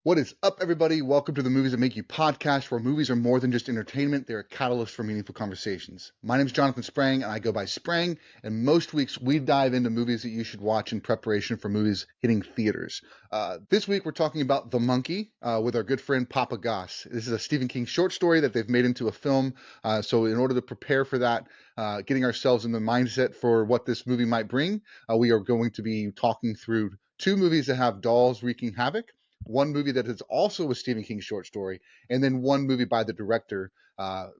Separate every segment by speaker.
Speaker 1: What is up, everybody? Welcome to the Movies That Make You podcast, where movies are more than just entertainment. They're a catalyst for meaningful conversations. My name is Jonathan Sprang, and I go by Sprang, and most weeks we dive into movies that you should watch in preparation for movies hitting theaters. This week we're talking about The Monkey with our good friend POPpaGoss. This is a Stephen King short story that they've made into a film. So in order to prepare for that, getting ourselves in the mindset for what this movie might bring, we are going to be talking through two movies that have dolls wreaking havoc, one movie that is also a Stephen King short story, and then one movie by the director,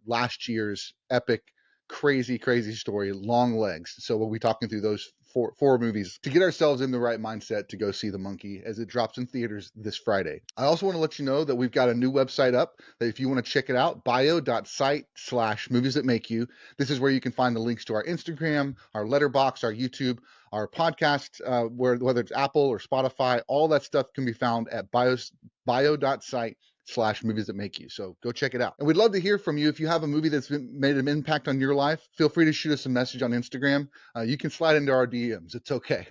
Speaker 1: last year's epic, crazy story, Longlegs. So we'll be talking through those four movies to get ourselves in the right mindset to go see The Monkey as it drops in theaters this Friday. I also want to let you know that we've got a new website up that if you want to check it out, bio.site/movies that make you. This is where you can find the links to our Instagram, our Letterboxd, our YouTube, our podcast, whether it's Apple or Spotify. All that stuff can be found at bio.site/movies that make you. So go check it out. And we'd love to hear from you. If you have a movie that's made an impact on your life, feel free to shoot us a message on Instagram. You can slide into our DMs. It's okay.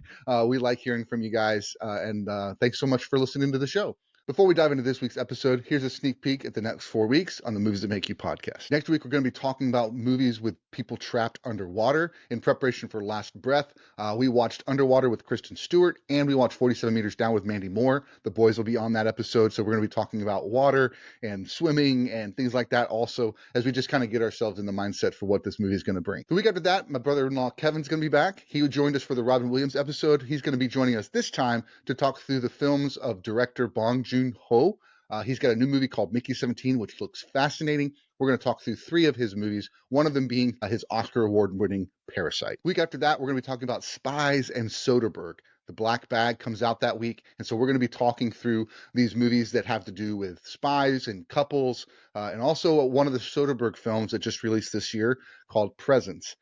Speaker 1: We like hearing from you guys. And thanks so much for listening to the show. Before we dive into this week's episode, here's a sneak peek at the next 4 weeks on the Movies That Make You podcast. Next week, we're going to be talking about movies with people trapped underwater in preparation for Last Breath. We watched Underwater with Kristen Stewart, and we watched 47 Meters Down with Mandy Moore. The boys will be on that episode, so we're going to be talking about water and swimming and things like that also, as we just kind of get ourselves in the mindset for what this movie is going to bring. The week after that, my brother-in-law Kevin's going to be back. He joined us for the Robin Williams episode. He's going to be joining us this time to talk through the films of director Bong Joon-ho. He's got a new movie called Mickey 17, which looks fascinating. We're going to talk through 3 of his movies, one of them being his Oscar award-winning Parasite. Week after that, we're going to be talking about Spies and Soderbergh. The Black Bag comes out that week, and so we're going to be talking through these movies that have to do with spies and couples, and also one of the Soderbergh films that just released this year called Presence,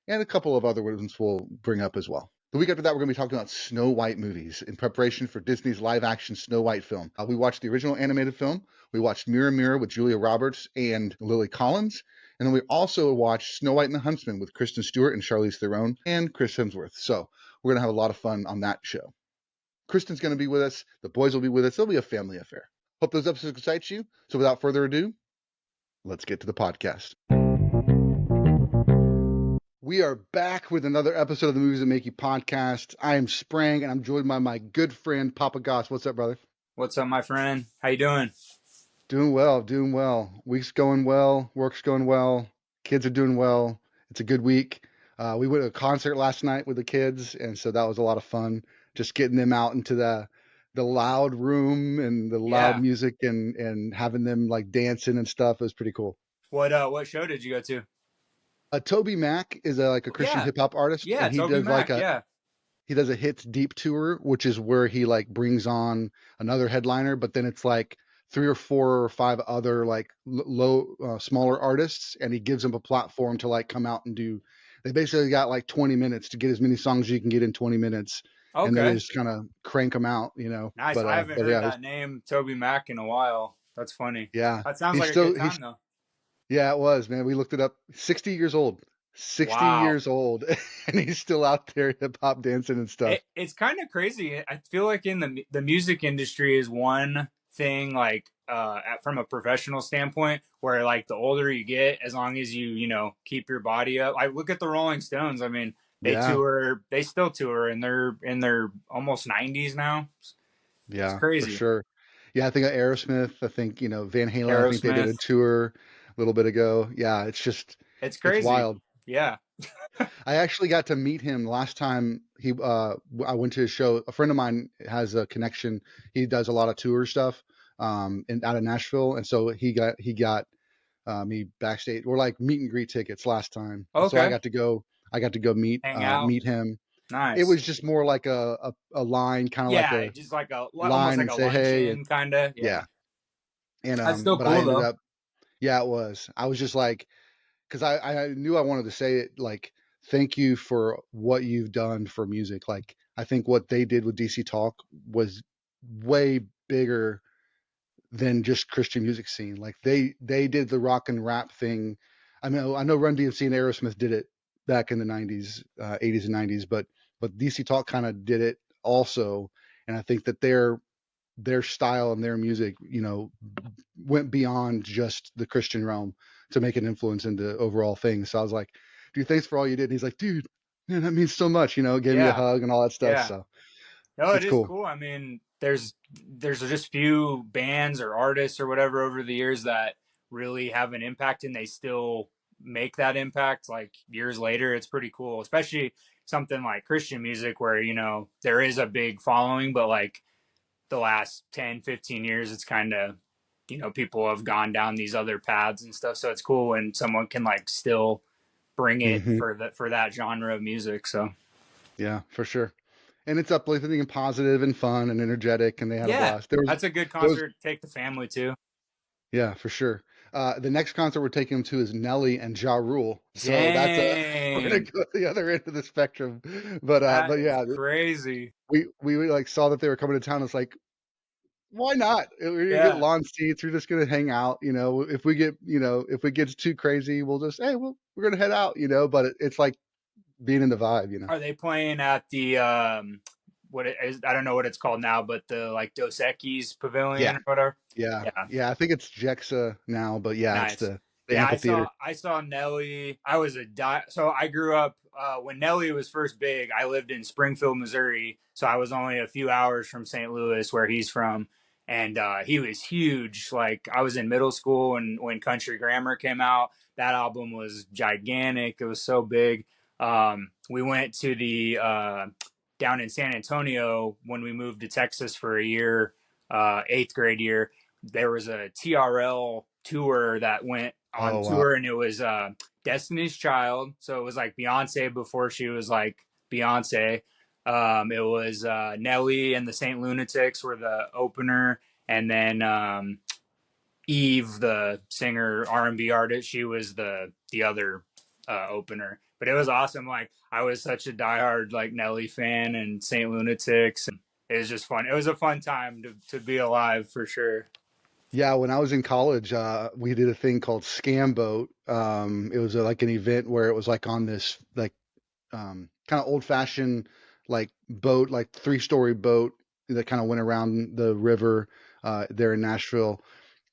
Speaker 1: and a couple of other ones we'll bring up as well. The week after that, we're going to be talking about Snow White movies in preparation for Disney's live-action Snow White film. We watched the original animated film. We watched Mirror Mirror with Julia Roberts and Lily Collins. And then we also watched Snow White and the Huntsman with Kristen Stewart and Charlize Theron and Chris Hemsworth. So we're going to have a lot of fun on that show. Kristen's going to be with us. The boys will be with us. It'll be a family affair. Hope those episodes excite you. So without further ado, let's get to the podcast. We are back with another episode of the Movies That Make You podcast. I am Sprang, and I'm joined by my good friend, POPpaGoss. What's up, brother?
Speaker 2: What's up, my friend? How you doing?
Speaker 1: Doing well. Week's going well. Work's going well. Kids are doing well. It's a good week. We went to a concert last night with the kids, and so that was a lot of fun. Just getting them out into the loud room and the loud music and having them like dancing and stuff. It was pretty cool.
Speaker 2: What show did you go to?
Speaker 1: Toby Mac is a Christian hip hop artist, and he
Speaker 2: Toby
Speaker 1: does
Speaker 2: Mac,
Speaker 1: he does a hits deep tour, which is where he like brings on another headliner, but then it's like 3 or 4 or 5 other like smaller artists, and he gives them a platform to like come out and do. They basically got like 20 minutes to get as many songs as you can get in 20 minutes.
Speaker 2: Okay.
Speaker 1: And then they just kind of crank them out, you know.
Speaker 2: Nice.
Speaker 1: But,
Speaker 2: I haven't heard that name, Toby Mac, in a while. That's funny.
Speaker 1: Yeah.
Speaker 2: That sounds like a good time, though.
Speaker 1: Yeah, it was, man. We looked it up. 60 years old. 60 years old, and he's still out there hip hop dancing and stuff.
Speaker 2: It's kind of crazy. I feel like in the music industry is one thing, like from a professional standpoint, where like the older you get, as long as you keep your body up. I look at the Rolling Stones. I mean, they still tour, and they're in their almost 90s now.
Speaker 1: Yeah,
Speaker 2: it's crazy.
Speaker 1: For sure. Yeah, I think Aerosmith. I think Van Halen. I think they did a tour a little bit ago. Yeah, it's crazy. It's wild.
Speaker 2: Yeah.
Speaker 1: I actually got to meet him last time I went to his show. A friend of mine has a connection. He does a lot of tour stuff out of Nashville, and so he got me backstage. We're like meet and greet tickets last time.
Speaker 2: Okay.
Speaker 1: So I got to go meet him.
Speaker 2: Nice.
Speaker 1: It was just more like a line, kind of
Speaker 2: just like a
Speaker 1: line
Speaker 2: like
Speaker 1: and
Speaker 2: a
Speaker 1: say hey,
Speaker 2: kind of.
Speaker 1: Yeah. And
Speaker 2: that's still
Speaker 1: but
Speaker 2: cool,
Speaker 1: I ended
Speaker 2: though.
Speaker 1: up. Yeah, it was. I was just like, because I knew I wanted to say it, like, thank you for what you've done for music. Like, I think what they did with DC Talk was way bigger than just Christian music scene. Like they did the rock and rap thing. I mean, I know Run DMC and Aerosmith did it back in the 90s, 80s and 90s, but DC Talk kind of did it also. And I think that they're their style and their music, went beyond just the Christian realm to make an influence into overall things. So I was like, dude, thanks for all you did. And he's like, dude, man, that means so much, gave me a
Speaker 2: Yeah,
Speaker 1: hug and all that stuff.
Speaker 2: yeah.
Speaker 1: So
Speaker 2: No, it
Speaker 1: it's
Speaker 2: is
Speaker 1: cool.
Speaker 2: cool. I mean, there's just few bands or artists or whatever over the years that really have an impact, and they still make that impact like years later. It's pretty cool, especially something like Christian music where, there is a big following, but like the last 10, 15 years, it's kind of, people have gone down these other paths and stuff. So it's cool when someone can like still bring it
Speaker 1: Hmm.
Speaker 2: for that genre of music. So
Speaker 1: Yeah, for sure. And it's uplifting and positive and fun and energetic, and they had a
Speaker 2: yeah,
Speaker 1: blast. There was,
Speaker 2: that's a good
Speaker 1: there was,
Speaker 2: concert to take the family to.
Speaker 1: yeah, for sure. The next concert we're taking them to is Nelly and Ja Rule. So that's we're gonna
Speaker 2: Dang,
Speaker 1: go to the other end of the spectrum.
Speaker 2: that
Speaker 1: But
Speaker 2: is
Speaker 1: yeah,
Speaker 2: crazy.
Speaker 1: we like saw that they were coming to town. It's like, why not? We're gonna get
Speaker 2: Yeah.
Speaker 1: lawn seats. We're just gonna hang out. If we get too crazy, we'll just, hey, we're gonna head out. But it's like being in the vibe.
Speaker 2: Are they playing at the what it is? I don't know what it's called now, but the like Dos Equis Pavilion
Speaker 1: Yeah,
Speaker 2: or whatever.
Speaker 1: yeah,
Speaker 2: Yeah.
Speaker 1: yeah. I think it's Jexa now, but yeah, it's
Speaker 2: Nice.
Speaker 1: the
Speaker 2: Yeah,
Speaker 1: amphitheater.
Speaker 2: I saw Nelly. I was so I grew up when Nelly was first big. I lived in Springfield, Missouri, so I was only a few hours from St. Louis, where he's from, and he was huge. Like I was in middle school, and when Country Grammar came out, that album was gigantic. It was so big. We went to the down in San Antonio when we moved to Texas for a year, eighth grade year. There was a TRL tour that went on
Speaker 1: Oh wow.
Speaker 2: tour, and it was Destiny's Child. So it was like Beyonce before she was like Beyonce. It was Nelly and the Saint Lunatics were the opener, and then Eve, the singer R&B artist, she was the other opener. But it was awesome. Like I was such a diehard like Nelly fan and Saint Lunatics, and it was just fun. It was a fun time to be alive for sure.
Speaker 1: Yeah, when I was in college, we did a thing called Scam Boat. It was like an event where it was like on this like kind of old fashioned like boat, like three-story boat that kind of went around the river there in Nashville,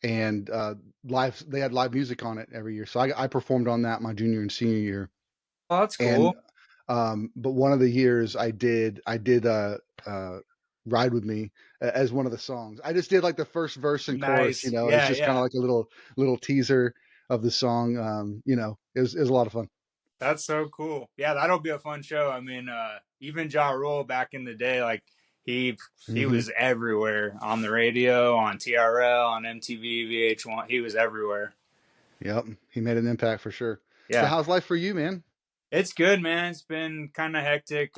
Speaker 1: and they had live music on it every year. So I performed on that my junior and senior year,
Speaker 2: Oh, that's
Speaker 1: and
Speaker 2: cool.
Speaker 1: but one of the years I did Ride With Me as one of the songs. I just did like the first verse and chorus,
Speaker 2: Nice.
Speaker 1: and it's
Speaker 2: Yeah,
Speaker 1: just kind of
Speaker 2: yeah.
Speaker 1: like a little teaser of the song. It was a lot of fun.
Speaker 2: That's so cool. Yeah, that'll be a fun show. I mean, even Ja Rule back in the day, like he he
Speaker 1: Hmm.
Speaker 2: was everywhere on the radio, on TRL, on MTV, VH1. He was everywhere.
Speaker 1: Yep, he made an impact for sure. So
Speaker 2: Yeah.
Speaker 1: how's life for you, man?
Speaker 2: It's good, man. It's been kind of hectic.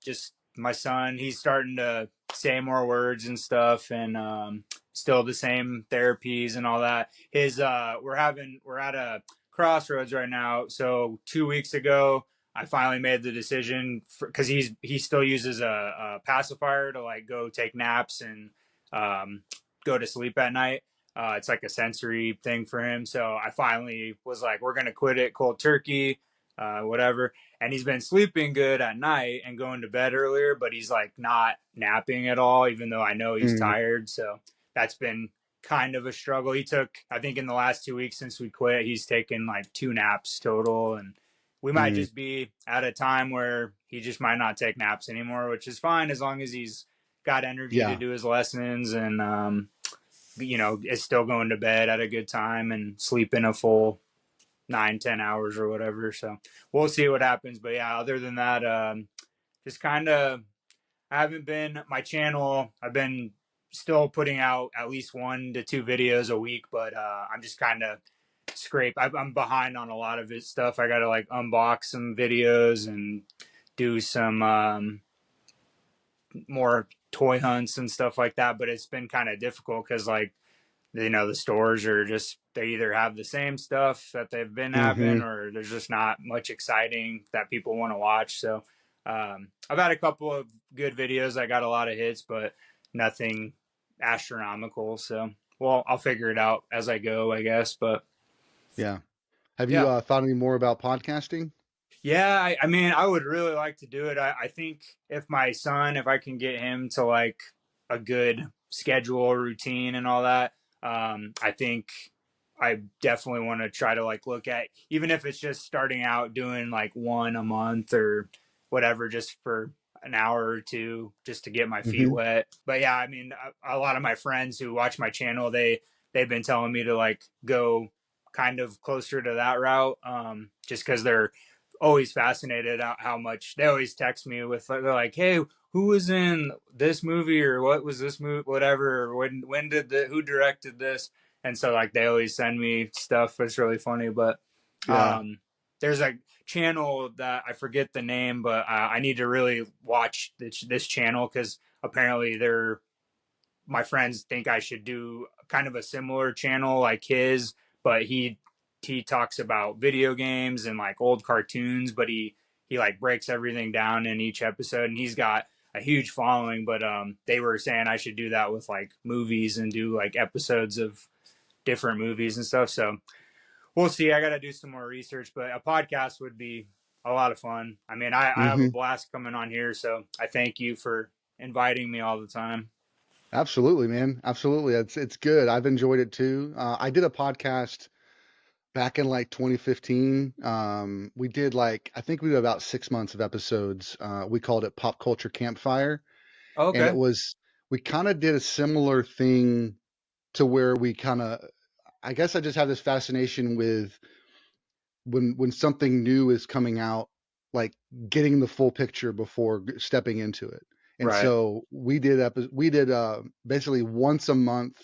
Speaker 2: Just my son, he's starting to say more words and stuff, and still the same therapies and all that. We're at a crossroads right now. So 2 weeks ago, I finally made the decision because he still uses a pacifier to like go take naps and go to sleep at night. It's like a sensory thing for him. So I finally was like, we're gonna quit it cold turkey, whatever. And he's been sleeping good at night and going to bed earlier, but he's like not napping at all, even though I know he's
Speaker 1: Mm,
Speaker 2: tired. So that's been kind of a struggle. He took, I think, in the last 2 weeks since we quit, he's taken like 2 naps total. And we might
Speaker 1: mm,
Speaker 2: just be at a time where he just might not take naps anymore, which is fine as long as he's got energy to
Speaker 1: yeah,
Speaker 2: do his lessons and, is still going to bed at a good time and sleeping a full 9, 10 hours or whatever. So we'll see what happens. But yeah, other than that, just kind of, I haven't been my channel. I've been still putting out at least 1 to 2 videos a week, but I'm just kind of I'm behind on a lot of his stuff. I got to like unbox some videos and do some more toy hunts and stuff like that. But it's been kind of difficult because like the stores are just they either have the same stuff that they've been having
Speaker 1: hmm,
Speaker 2: or there's just not much exciting that people want to watch. So I've had a couple of good videos. I got a lot of hits, but nothing astronomical. So well, I'll figure it out as I go, I guess. But
Speaker 1: yeah. Have you
Speaker 2: yeah,
Speaker 1: thought any more about podcasting?
Speaker 2: yeah. I mean, I would really like to do it. I think if I can get him to like a good schedule, routine, and all that. I think I definitely want to try to like look at, even if it's just starting out doing like one a month or whatever, just for an hour or two, just to get my feet
Speaker 1: Hmm.
Speaker 2: wet. But yeah, I mean, a lot of my friends who watch my channel, they've been telling me to like go kind of closer to that route, just because they're always fascinated at how much they always text me with, they're like, hey, who was in this movie, or what was this movie, whatever, or when did the who directed this. And so like they always send me stuff. It's really funny. But
Speaker 1: Yeah.
Speaker 2: there's a channel that I forget the name, but I need to really watch this channel, because apparently they're my friends think I should do kind of a similar channel like his, but he talks about video games and like old cartoons, but he like breaks everything down in each episode, and he's got a huge following. But they were saying I should do that with like movies and do like episodes of different movies and stuff. So we'll see. I got to do some more research, but a podcast would be a lot of fun. I mean, I have a
Speaker 1: Hmm.
Speaker 2: blast coming on here, so I thank you for inviting me all the time.
Speaker 1: Absolutely, man. Absolutely. It's good. I've enjoyed it too. I did a podcast back in like 2015. We did like, I think we did about 6 months of episodes. We called it Pop Culture Campfire. And it
Speaker 2: Okay.
Speaker 1: was, we kind of did a similar thing to where we kind of, I guess I just have this fascination with when something new is coming out, like getting the full picture before stepping into it. And
Speaker 2: Right.
Speaker 1: so we did basically once a month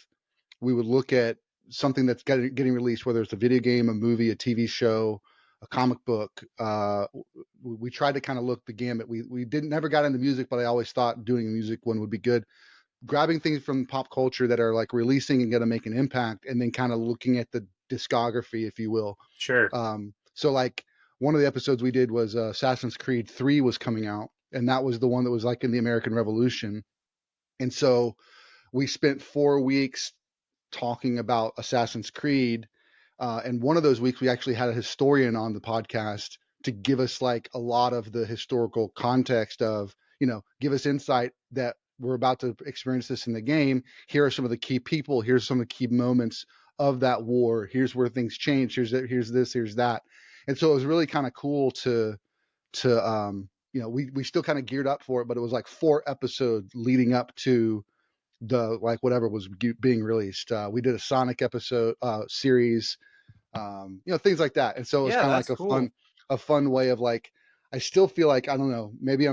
Speaker 1: we would look at something that's getting released, whether it's a video game, a movie, a TV show, a comic book. We tried to kind of look the gamut. We didn't never got into music, but I always thought doing a music one would be good. Grabbing things from pop culture that are like releasing and going to make an impact, and then kind of looking at the discography, if you will.
Speaker 2: Sure.
Speaker 1: So like one of the episodes we did was Assassin's Creed 3 was coming out, and that was the one that was like in the American Revolution. And so we spent 4 weeks talking about Assassin's Creed. And one of those weeks, we actually had a historian on the podcast to give us like a lot of the historical context of, give us insight that we're about to experience this in the game. Here are some of the key people. Here's some of the key moments of that war. Here's where things change. Here's this, here's that. And so it was really kind of cool we still kind of geared up for it, but it was like 4 episodes leading up to the like whatever was being released. We did a Sonic episode series, things like that. And so it was
Speaker 2: Yeah,
Speaker 1: kind of
Speaker 2: that's
Speaker 1: like
Speaker 2: cool.
Speaker 1: a fun way of like, I still feel like, I don't know, maybe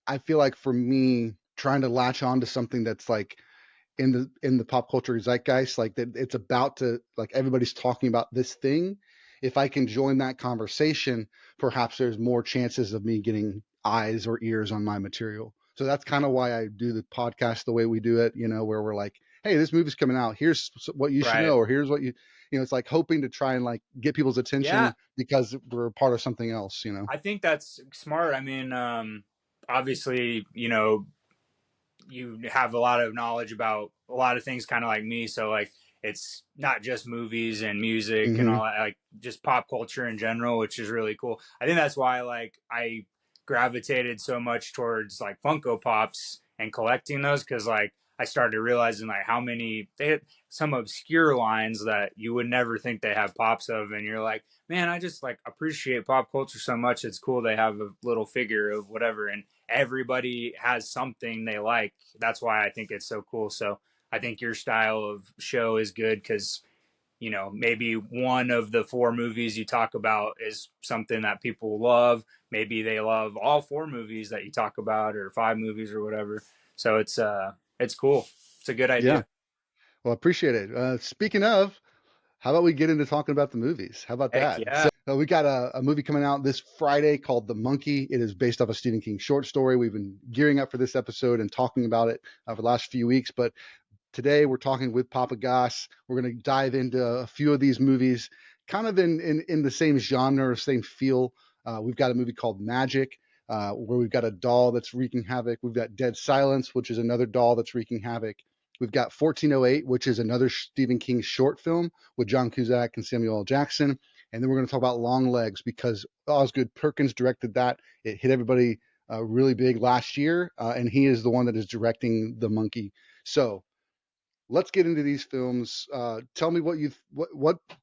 Speaker 1: I feel like for me trying to latch on to something that's like in the pop culture zeitgeist, like that it's about to, like everybody's talking about this thing. If I can join that conversation, perhaps there's more chances of me getting eyes or ears on my material. So that's kind of why I do the podcast the way we do it, where we're like, hey, this movie's coming out. Here's what you should
Speaker 2: Right.
Speaker 1: know, or here's what it's like hoping to try and like get people's
Speaker 2: Yeah,
Speaker 1: attention because we're part of something else.
Speaker 2: I think that's smart. I mean, obviously, you have a lot of knowledge about a lot of things, kind of like me. So like, it's not just movies and music and
Speaker 1: Hmm.
Speaker 2: all that, like just pop culture in general, which is really cool. I think that's why like I gravitated so much towards like Funko Pops and collecting those, because like I started realizing like how many they had, some obscure lines that you would never think they have pops of, and you're like, man, I just like appreciate pop culture so much. It's cool they have a little figure of whatever, and everybody has something they like. That's why I think it's so cool. So I think your style of show is good, because maybe one of the four movies you talk about is something that people love. Maybe they love all four movies that you talk about, or five movies or whatever. So it's cool. It's a good
Speaker 1: Yeah.
Speaker 2: idea.
Speaker 1: Well, I appreciate it. Speaking of, how about we get into talking about the movies? How about
Speaker 2: Heck
Speaker 1: that?
Speaker 2: yeah.
Speaker 1: So we got a movie coming out this Friday called The Monkey. It is based off a Stephen King short story. We've been gearing up for this episode and talking about it for the last few weeks. But today we're talking with POPpaGoss. We're going to dive into a few of these movies, kind of in the same genre, same feel. We've got a movie called Magic, where we've got a doll that's wreaking havoc. We've got Dead Silence, which is another doll that's wreaking havoc. We've got 1408, which is another Stephen King short film with John Cusack and Samuel L. Jackson. And then we're going to talk about Longlegs because Osgood Perkins directed that. It hit everybody really big last year, and he is the one that is directing The Monkey. So let's get into these films. Tell me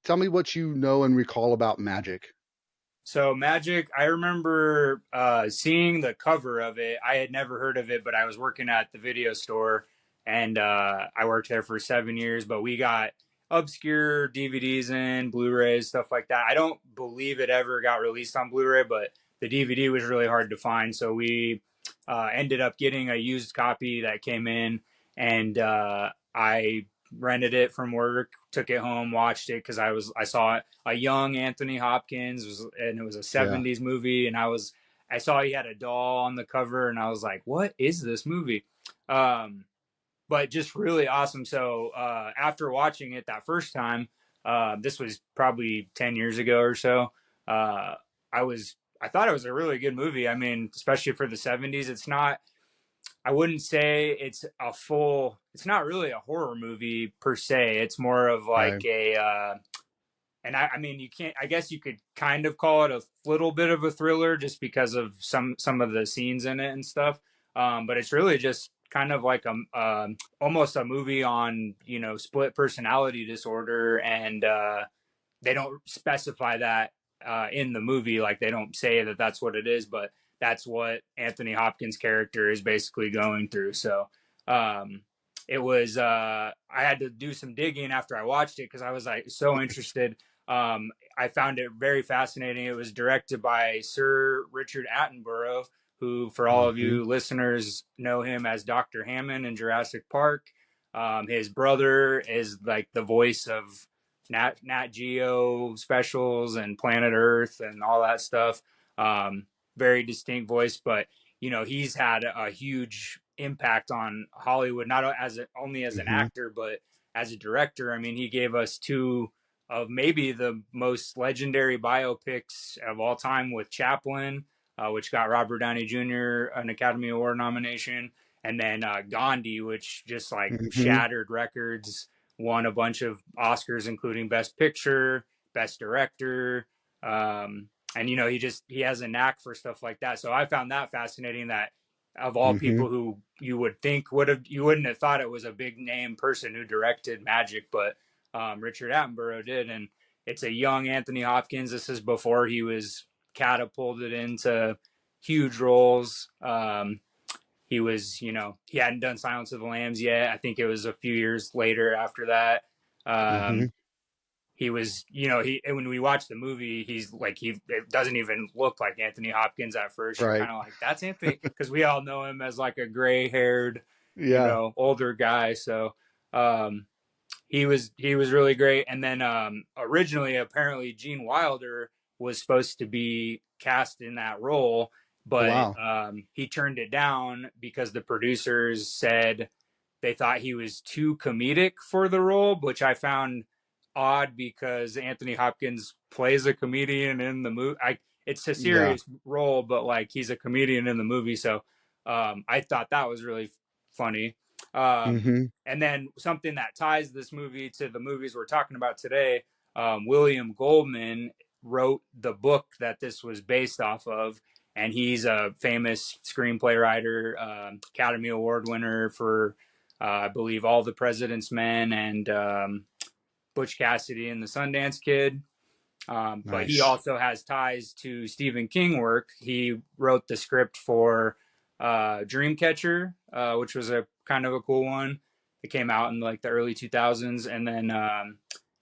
Speaker 1: tell me what you know and recall about Magic.
Speaker 2: So Magic, I remember seeing the cover of it. I had never heard of it, but I was working at the video store, and I worked there for 7 years. But we got obscure DVDs and Blu-rays, stuff like that. I don't believe it ever got released on Blu-ray, but the DVD was really hard to find, so we ended up getting a used copy that came in, and I rented it from work, took it home, watched it because I saw it, a young Anthony Hopkins, and it was a
Speaker 1: Yeah.
Speaker 2: 70s movie, and I saw he had a doll on the cover, and I was like, what is this movie? But just really awesome. So after watching it that first time, this was probably 10 years ago or so, uh, I thought it was a really good movie. I mean, especially for the 70s. I wouldn't say it's not really a horror movie per se. It's more of like
Speaker 1: Right.
Speaker 2: and I mean, I guess you could kind of call it a little bit of a thriller just because of some of the scenes in it and stuff. But it's really just kind of like almost a movie on, split personality disorder. And they don't specify that in the movie. Like, they don't say that that's what it is, but that's what Anthony Hopkins' character is basically going through. So um, it was I had to do some digging after I watched it because I was like so interested. I found it very fascinating. It was directed by Sir Richard Attenborough, who, for all of
Speaker 1: Mm-hmm.
Speaker 2: you listeners, know him as Dr. Hammond in Jurassic Park. His brother is like the voice of Nat Geo specials and Planet Earth and all that stuff. Very distinct voice, but he's had a huge impact on Hollywood, not only as an
Speaker 1: Mm-hmm.
Speaker 2: actor, but as a director. I mean, he gave us two of maybe the most legendary biopics of all time with Chaplin, which got Robert Downey Jr. an Academy Award nomination, and then Gandhi, which just like
Speaker 1: Mm-hmm.
Speaker 2: shattered records, won a bunch of Oscars, including Best Picture, Best Director. And he has a knack for stuff like that. So I found that fascinating, that of all
Speaker 1: Mm-hmm.
Speaker 2: people who you would think you wouldn't have thought it was a big name person who directed Magic, but Richard Attenborough did. And it's a young Anthony Hopkins. This is before he was catapulted into huge roles. He was, he hadn't done Silence of the Lambs yet. I think it was a few years later after that.
Speaker 1: Mm-hmm.
Speaker 2: He was, when we watch the movie, he's like, it doesn't even look like Anthony Hopkins at first. You're
Speaker 1: Right.
Speaker 2: kind of like, that's Anthony, because we all know him as like a gray haired,
Speaker 1: Yeah.
Speaker 2: older guy. So, he was really great. And then, originally, apparently Gene Wilder was supposed to be cast in that role,
Speaker 1: Oh,
Speaker 2: but,
Speaker 1: wow.
Speaker 2: he turned it down because the producers said they thought he was too comedic for the role, which I found odd because Anthony Hopkins plays a comedian in the movie. It's a
Speaker 1: Yeah.
Speaker 2: serious role, but like he's a comedian in the movie, so I thought that was really funny.
Speaker 1: Mm-hmm.
Speaker 2: And then something that ties this movie to the movies we're talking about today, William Goldman wrote the book that this was based off of, and he's a famous screenplay writer, Academy Award winner for I believe All the President's Men and Butch Cassidy and the Sundance Kid. But he
Speaker 1: Nice.
Speaker 2: also has ties to Stephen King work. He wrote the script for Dreamcatcher, which was a kind of a cool one. It came out in like the early 2000s. And then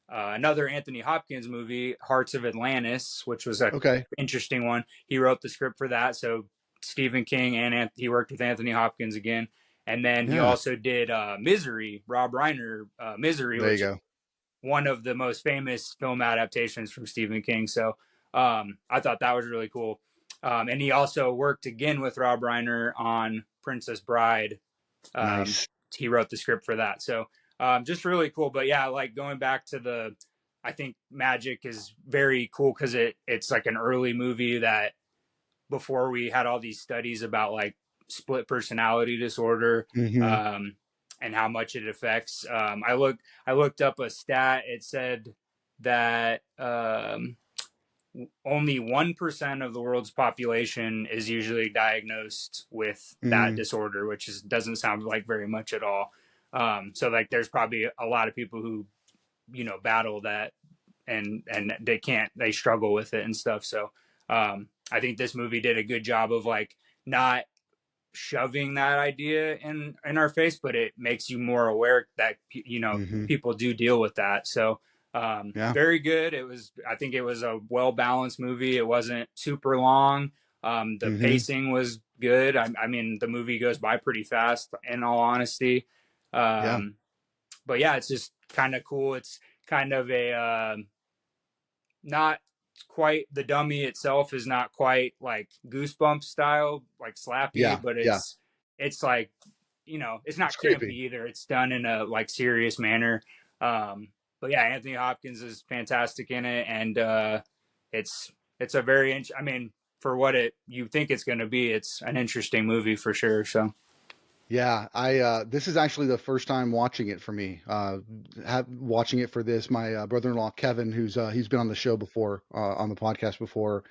Speaker 2: another Anthony Hopkins movie, Hearts of Atlantis, which was a
Speaker 1: Okay.
Speaker 2: interesting one. He wrote the script for that. So Stephen King and he worked with Anthony Hopkins again. And then he
Speaker 1: Yeah.
Speaker 2: also did Misery, Rob Reiner, Misery,
Speaker 1: There you
Speaker 2: which
Speaker 1: go.
Speaker 2: one of the most famous film adaptations from Stephen King. So I thought that was really cool. And he also worked again with Rob Reiner on Princess Bride. Um,
Speaker 1: Nice.
Speaker 2: he wrote the script for that. So just really cool. But yeah, like going back to I think Magic is very cool because it's like an early movie that before we had all these studies about like split personality disorder,
Speaker 1: Mm-hmm.
Speaker 2: um, and how much it affects. I looked up a stat. It said that only 1% of the world's population is usually diagnosed with that
Speaker 1: Mm-hmm.
Speaker 2: disorder, doesn't sound like very much at all. So like there's probably a lot of people who, battle that, and they struggle with it and stuff. So I think this movie did a good job of like not shoving that idea in our face, but it makes you more aware that
Speaker 1: Hmm.
Speaker 2: people do deal with that. So
Speaker 1: Yeah.
Speaker 2: very good. I think it was a well balanced movie. It wasn't super long. The
Speaker 1: Hmm.
Speaker 2: pacing was good. I mean, the movie goes by pretty fast, in all honesty.
Speaker 1: Yeah.
Speaker 2: Um, but yeah, it's just kind of cool. It's kind of a not quite, the dummy itself is not quite like Goosebumps style, like slappy,
Speaker 1: Yeah.
Speaker 2: but
Speaker 1: Yeah.
Speaker 2: it's like, it's not
Speaker 1: It's
Speaker 2: campy
Speaker 1: creepy.
Speaker 2: either. It's done in a like serious manner. Um, but yeah, Anthony Hopkins is fantastic in it, and it's it's a very I mean, for what it you think it's going to be, it's an interesting movie for sure. So
Speaker 1: Yeah, I this is actually the first time watching it for me. Watching it for this, my brother-in-law Kevin, who's he's been on the show before, on the podcast before.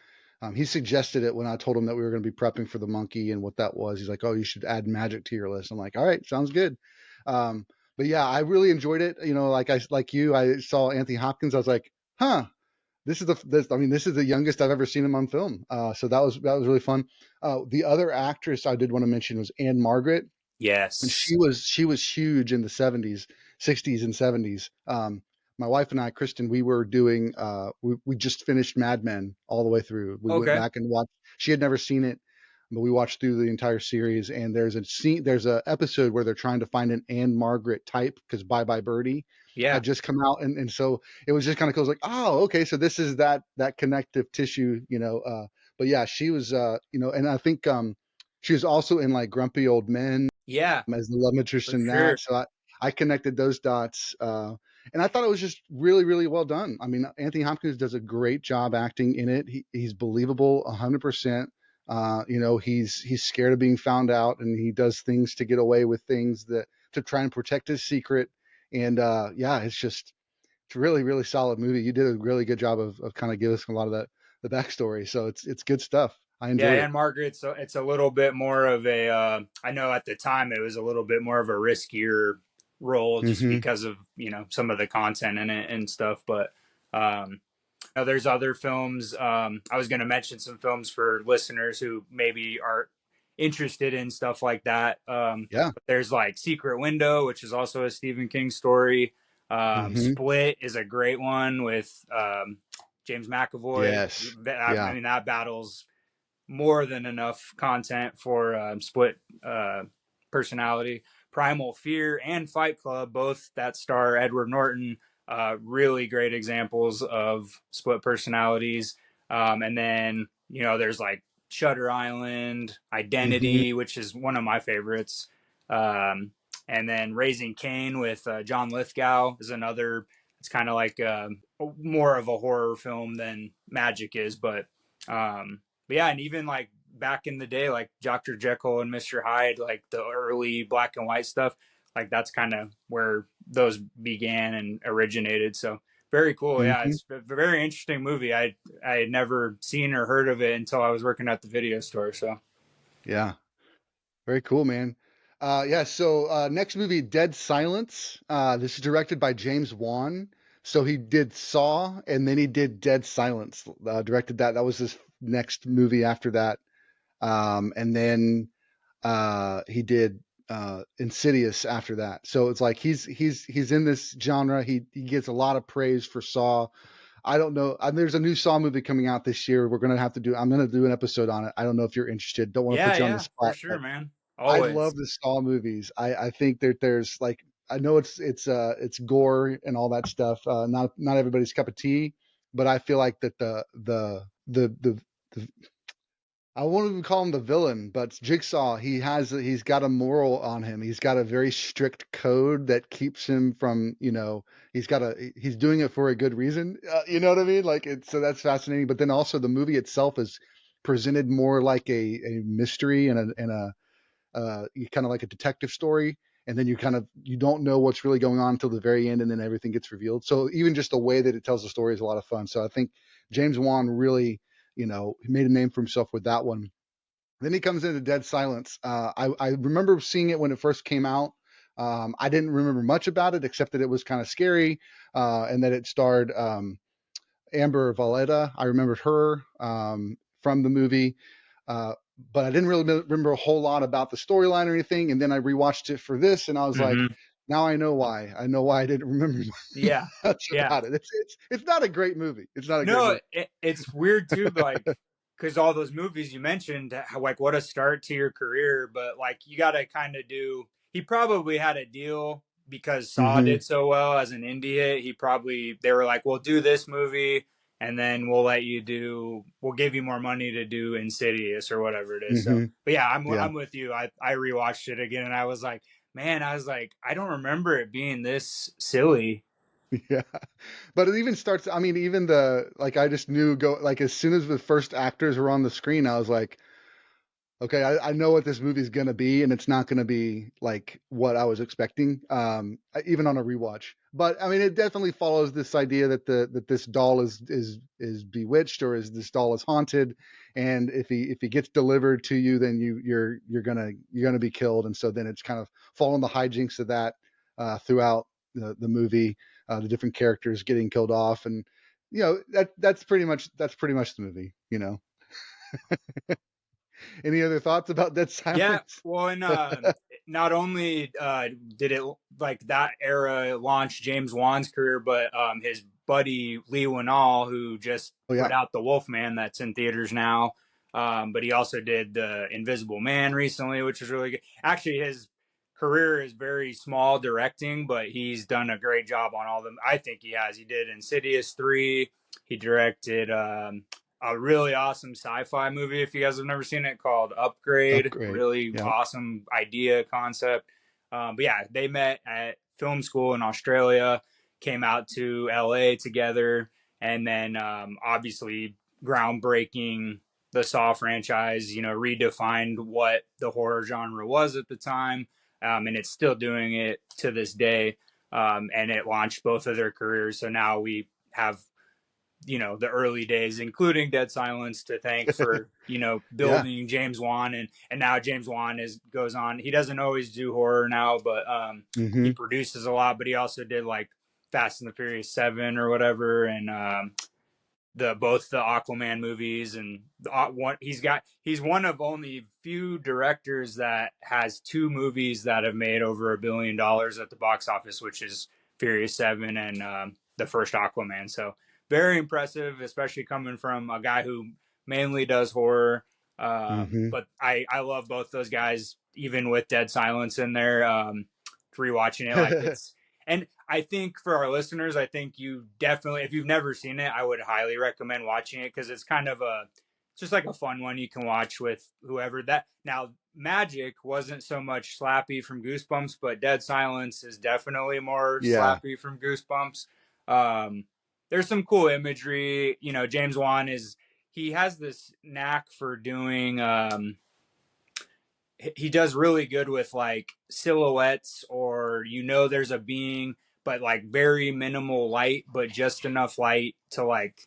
Speaker 1: He suggested it when I told him that we were going to be prepping for the monkey and what that was. He's like, "Oh, you should add magic to your list." I'm like, "All right, sounds good." Um, but yeah, I really enjoyed it. You know, like you, I saw Anthony Hopkins. I was like, "Huh, I mean, this is the youngest I've ever seen him on film." So that was really fun. The other actress I did want to mention was Anne Margaret, and
Speaker 2: yes,
Speaker 1: she was huge in the 70s, 60s and 70s. My wife and I, Kristen, we were doing we just finished Mad Men all the way through. We went
Speaker 2: okay,
Speaker 1: back and watched. She had never seen it, but we watched through the entire series. And there's a episode where they're trying to find an Anne Margaret type because Bye Bye Birdie
Speaker 2: yeah,
Speaker 1: had just come out, and so it was just kind of cool. It was like, oh, okay, so this is that connective tissue, you know. But yeah, she was, and I think she was also in like Grumpy Old Men
Speaker 2: yeah,
Speaker 1: as the love interest
Speaker 2: for
Speaker 1: in
Speaker 2: sure.
Speaker 1: that. So I connected those dots. And I thought it was just really, really well done. I mean, Anthony Hopkins does a great job acting in it. He's believable 100%. He's scared of being found out, and he does things to get away with things that to try and protect his secret. And yeah, it's really, really solid movie. You did a really good job of kind of giving us a lot of the backstory. So it's good stuff. I
Speaker 2: Yeah,
Speaker 1: enjoyed it.
Speaker 2: and Margaret, so it's a little bit more of a. I know at the time it was a little bit more of a riskier role just
Speaker 1: Hmm.
Speaker 2: because of some of the content in it and stuff. But there's other films. I was going to mention some films for listeners who maybe are interested in stuff like that.
Speaker 1: Yeah.
Speaker 2: But there's like Secret Window, which is also a Stephen King story.
Speaker 1: Hmm.
Speaker 2: Split is a great one with James McAvoy.
Speaker 1: Yes.
Speaker 2: I
Speaker 1: Yeah.
Speaker 2: mean, that battles more than enough content for Split personality. Primal Fear and Fight Club, both that star Edward Norton, really great examples of split personalities. And then, there's like Shutter Island,
Speaker 1: Hmm.
Speaker 2: Identity, which is one of my favorites. Um, and then Raising Cain with John Lithgow is another. It's kind of like more of a horror film than Magic is, but yeah, and even like back in the day, like Dr. Jekyll and Mr. Hyde, like the early black and white stuff, like that's kind of where those began and originated. So very cool. Yeah,
Speaker 1: Hmm.
Speaker 2: it's a very interesting movie. I had never seen or heard of it until I was working at the video store. So
Speaker 1: Yeah. Very cool, man. Yeah. So next movie, Dead Silence. This is directed by James Wan. So he did Saw, and then he did Dead Silence. Directed that. That was his next movie after that. And then he did Insidious after that. So it's like he's in this genre. He gets a lot of praise for Saw. I don't know. There's a new Saw movie coming out this year. I'm gonna do an episode on it. I don't know if you're interested. Don't want to
Speaker 2: yeah,
Speaker 1: put you on the
Speaker 2: yeah, for
Speaker 1: spot,
Speaker 2: sure,
Speaker 1: but
Speaker 2: man.
Speaker 1: I
Speaker 2: Always.
Speaker 1: love the Saw movies. I think that there's like, I know it's gore and all that stuff. Not everybody's cup of tea, but I feel like that the I won't even call him the villain, but Jigsaw, he's got a moral on him. He's got a very strict code that keeps him from, he's doing it for a good reason. You know what I mean? So that's fascinating. But then also the movie itself is presented more like a mystery and a kind of like a detective story, and then you don't know what's really going on until the very end, and then everything gets revealed. So even just the way that it tells the story is a lot of fun. So I think James Wan really, he made a name for himself with that one. Then he comes into Dead Silence. I remember seeing it when it first came out. I didn't remember much about it except that it was kind of scary, and that it starred Amber Valletta. I remembered her from the movie, uh, but I didn't really remember a whole lot about the storyline or anything. And then I rewatched it for this, and I was like,
Speaker 2: Mm-hmm.
Speaker 1: now I know why. I know why I didn't remember
Speaker 2: Yeah.
Speaker 1: much
Speaker 2: Yeah.
Speaker 1: about it. It's not a great movie. It's not a great
Speaker 2: No,
Speaker 1: movie.
Speaker 2: it's weird too, like because all those movies you mentioned, how, like what a start to your career, but like you got to kind of do. He probably had a deal because Saw
Speaker 1: Mm-hmm.
Speaker 2: did so well as an indie hit. They were like, "We'll do this movie, and then we'll give you more money to do Insidious or whatever it is." So,
Speaker 1: Mm-hmm.
Speaker 2: but yeah,
Speaker 1: Yeah.
Speaker 2: I'm with you. I rewatched it again, and I was like, man, I don't remember it being this silly.
Speaker 1: Yeah. But it even starts, I mean, even the, like, I just knew like, as soon as the first actors were on the screen, I was like, okay, I know what this movie's gonna be, and it's not gonna be like what I was expecting, even on a rewatch. But I mean, it definitely follows this idea that this doll is bewitched, or is this doll is haunted, and if he gets delivered to you, then you're gonna be killed, and so then it's kind of following the hijinks of that throughout the movie, the different characters getting killed off, and that's pretty much the movie. Any other thoughts about Dead
Speaker 2: Yeah,
Speaker 1: Silence?
Speaker 2: well, and not only did it like that era launch James Wan's career, but his buddy Lee Winnall, who just
Speaker 1: Oh
Speaker 2: put
Speaker 1: yeah.
Speaker 2: out The Wolfman, that's in theaters now. But he also did The Invisible Man recently, which is really good. Actually, his career is very small directing, but he's done a great job on all of them. I think he has. He did Insidious 3. He directed a really awesome sci-fi movie if you guys have never seen it called Upgrade.
Speaker 1: Upgrade.
Speaker 2: Really
Speaker 1: Yeah.
Speaker 2: awesome idea concept. But yeah, they met at film school in Australia, came out to LA together, and then obviously groundbreaking the Saw franchise. Redefined what the horror genre was at the time, and it's still doing it to this day. And it launched both of their careers. So now we have the early days, including Dead Silence, to thank for
Speaker 1: Yeah.
Speaker 2: building James Wan, and now James Wan goes on. He doesn't always do horror now, but he
Speaker 1: Mm-hmm.
Speaker 2: produces a lot. But he also did like Fast and the Furious 7 or whatever, and the both the Aquaman movies, and one he's one of only few directors that has two movies that have made over $1 billion at the box office, which is Furious 7 and the first Aquaman. So very impressive, especially coming from a guy who mainly does horror.
Speaker 1: Mm-hmm.
Speaker 2: But I love both those guys, even with Dead Silence in there. Rewatching it, like it's and I think for our listeners, I think you definitely, if you've never seen it, I would highly recommend watching it because it's kind of just like a fun one you can watch with whoever. That now, Magic wasn't so much slappy from Goosebumps, but Dead Silence is definitely more
Speaker 1: Yeah.
Speaker 2: slappy from Goosebumps. Um, there's some cool imagery. James Wan he has this knack for doing. He does really good with like silhouettes, or there's a being, but like very minimal light, but just enough light to like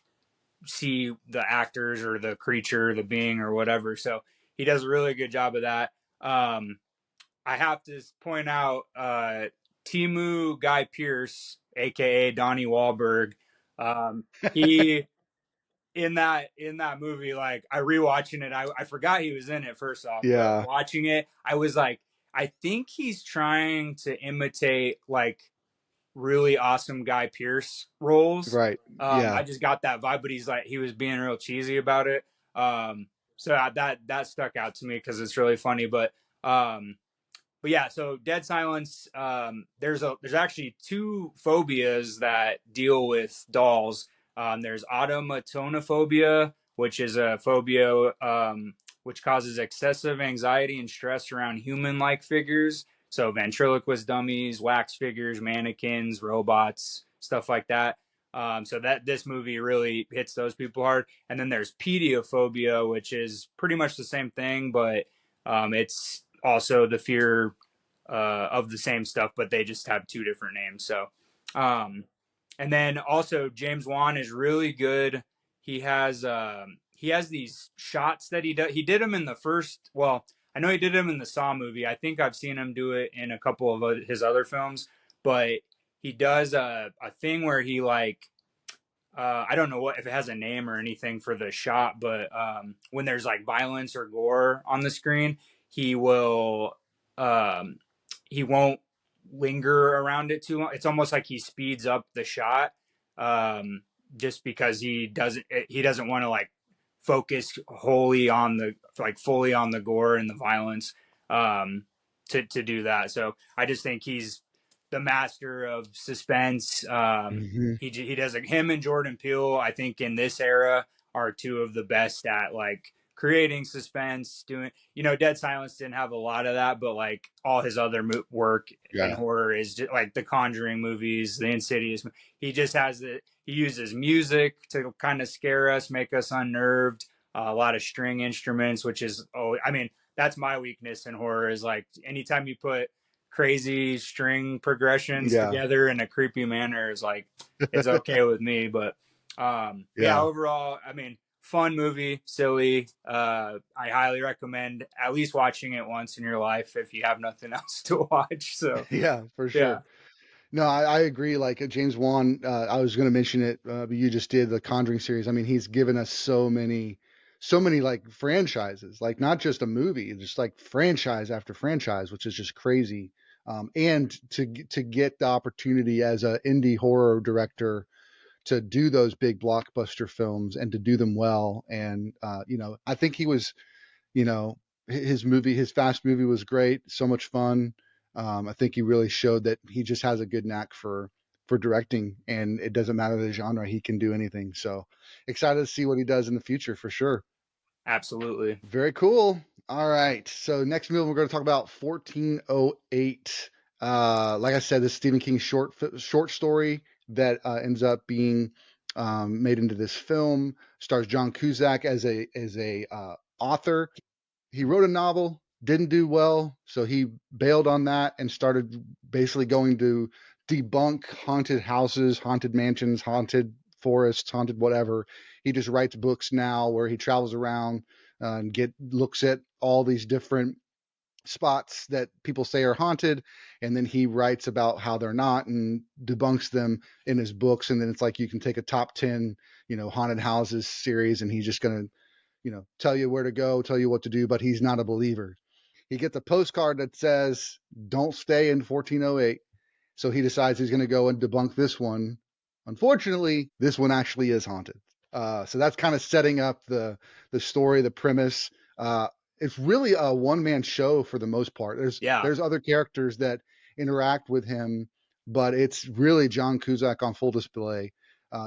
Speaker 2: see the actors or the creature, the being or whatever. So he does a really good job of that. I have to point out Timu Guy Pierce, aka Donnie Wahlberg. He in that movie, like I rewatching it, I forgot he was in it first off, but
Speaker 1: Yeah.
Speaker 2: watching it, I was like, I think he's trying to imitate like really awesome Guy Pierce roles.
Speaker 1: Right.
Speaker 2: I
Speaker 1: Yeah.
Speaker 2: just got that vibe, but he was being real cheesy about it. So that stuck out to me because it's really funny. But yeah, so Dead Silence. There's actually two phobias that deal with dolls. There's automatonophobia, which is a phobia which causes excessive anxiety and stress around human-like figures. So ventriloquist dummies, wax figures, mannequins, robots, stuff like that. So that this movie really hits those people hard. And then there's pediophobia, which is pretty much the same thing, but it's also the fear of the same stuff, but they just have two different names. So, um, and then also James Wan is really good. He has these shots that he does. He did them in the first. Well, I know he did him in the Saw movie. I think I've seen him do it in a couple of his other films, but he does a thing where he like I don't know what if it has a name or anything for the shot, but when there's like violence or gore on the screen, he will um, he won't linger around it too long. It's almost like he speeds up the shot, um, just because he doesn't want to like focus wholly on the like fully on the gore and the violence, um, to do that. So I just think he's the master of suspense.
Speaker 1: Hmm.
Speaker 2: He does like him and Jordan Peele. I think in this era are two of the best at like creating suspense. Doing Dead Silence didn't have a lot of that, but like all his other work in
Speaker 1: Yeah.
Speaker 2: horror is just like the Conjuring movies, the Insidious. He just has the he uses music to kind of scare us, make us unnerved. A lot of string instruments, which is I mean that's my weakness in horror is like anytime you put crazy string progressions
Speaker 1: Yeah.
Speaker 2: together in a creepy manner is like it's okay with me. But yeah,
Speaker 1: Yeah.
Speaker 2: overall, I mean, fun movie, silly. I highly recommend at least watching it once in your life if you have nothing else to watch. So
Speaker 1: Yeah, for
Speaker 2: yeah,
Speaker 1: sure. No, I agree. Like James Wan, I was going to mention it, but you just did the Conjuring series. I mean, he's given us so many like franchises, like not just a movie, just like franchise after franchise, which is just crazy. And to get the opportunity as an indie horror director to do those big blockbuster films and to do them well, and I think he was you know, his Fast movie was great, so much fun. I think he really showed that he just has a good knack for directing, and it doesn't matter the genre; he can do anything. So excited to see what he does in the future for sure.
Speaker 2: absolutely.
Speaker 1: Very cool. All right, so next movie we're going to talk about 1408. Like I said, this Stephen King short story that ends up being made into this film. Stars John Cusack as a author. He wrote a novel, didn't do well, so he bailed on that and started basically going to debunk haunted houses, haunted mansions, haunted forests, haunted whatever. He just writes books now where he travels around and get looks at all these different spots that people say are haunted, and then he writes about how they're not and debunks them in his books. And then it's like you can take a top 10 haunted houses series, and he's just going to tell you where to go, tell you what to do, but he's not a believer. He gets a postcard that says, "Don't stay in 1408." So he decides he's going to go and debunk this one. Unfortunately, this one actually is haunted. So that's kind of setting up the story, the premise. It's really a one man show for the most part.
Speaker 2: Yeah,
Speaker 1: There's other characters that interact with him, but it's really John Cusack on full display.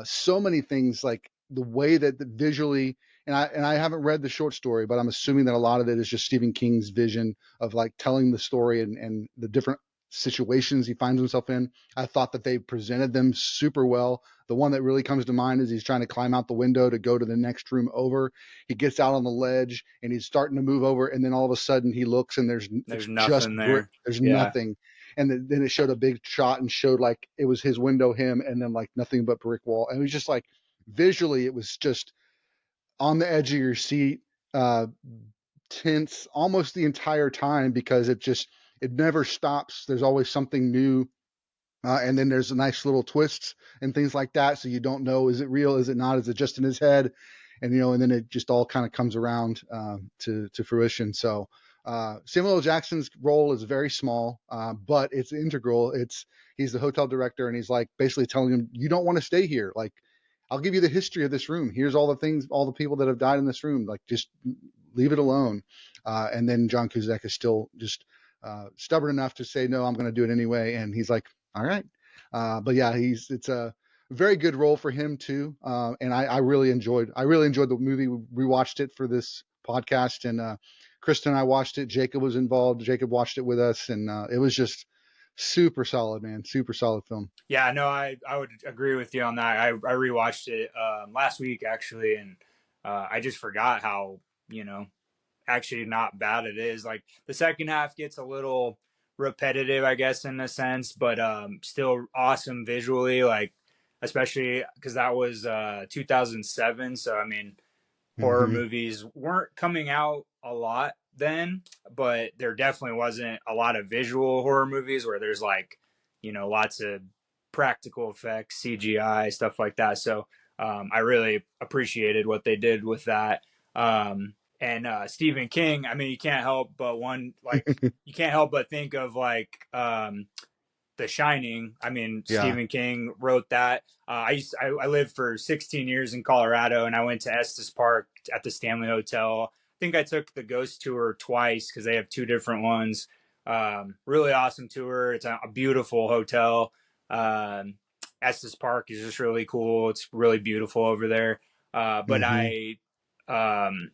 Speaker 1: So many things, like the way that visually, and I haven't read the short story, but I'm assuming that a lot of it is just Stephen King's vision of like telling the story and the different situations he finds himself in. I thought that they presented them super well. The one that really comes to mind is he's trying to climb out the window to go to the next room over. He gets out on the ledge and he's starting to move over, and then all of a sudden he looks and
Speaker 2: there's
Speaker 1: it's just
Speaker 2: nothing
Speaker 1: brick.
Speaker 2: there.
Speaker 1: There's
Speaker 2: Yeah,
Speaker 1: nothing. And then it showed a big shot and showed like it was his window, him, and then like nothing but brick wall. And it was just like visually, it was just on the edge of your seat, uh, tense almost the entire time because it never stops. There's always something new. And then there's a nice little twists and things like that. So you don't know, is it real? Is it not? Is it just in his head? And then it just all kind of comes around to fruition. So Samuel L. Jackson's role is very small, but it's integral. He's the hotel director, and he's like basically telling him, you don't want to stay here. Like, I'll give you the history of this room. Here's all the things, all the people that have died in this room. Like, just leave it alone. And then John Cusack is still just stubborn enough to say, no, I'm going to do it anyway. And he's like, all right. But yeah, it's a very good role for him too. And I really enjoyed the movie. We rewatched it for this podcast, and Kristen and I watched it. Jacob was involved. Jacob watched it with us, and it was just super solid, man. Super solid film.
Speaker 2: yeah. No, I would agree with you on that. I rewatched it last week actually, and I just forgot how actually not bad it is. Like the second half gets a little repetitive, I guess, in a sense, but still awesome visually. Like especially because that was 2007. So I mean, horror
Speaker 1: Mm-hmm.
Speaker 2: movies weren't coming out a lot then, but there definitely wasn't a lot of visual horror movies where there's like, lots of practical effects, CGI, stuff like that. So I really appreciated what they did with that. And Stephen King, I mean, you can't help but think of like the Shining. I mean,
Speaker 1: Yeah.
Speaker 2: Stephen King wrote that. I lived for 16 years in Colorado, and I went to Estes Park at the Stanley Hotel. I think I took the ghost tour twice because they have two different ones. Really awesome tour. It's a beautiful hotel. Um, Estes Park is just really cool. It's really beautiful over there. But
Speaker 1: Hmm.
Speaker 2: um,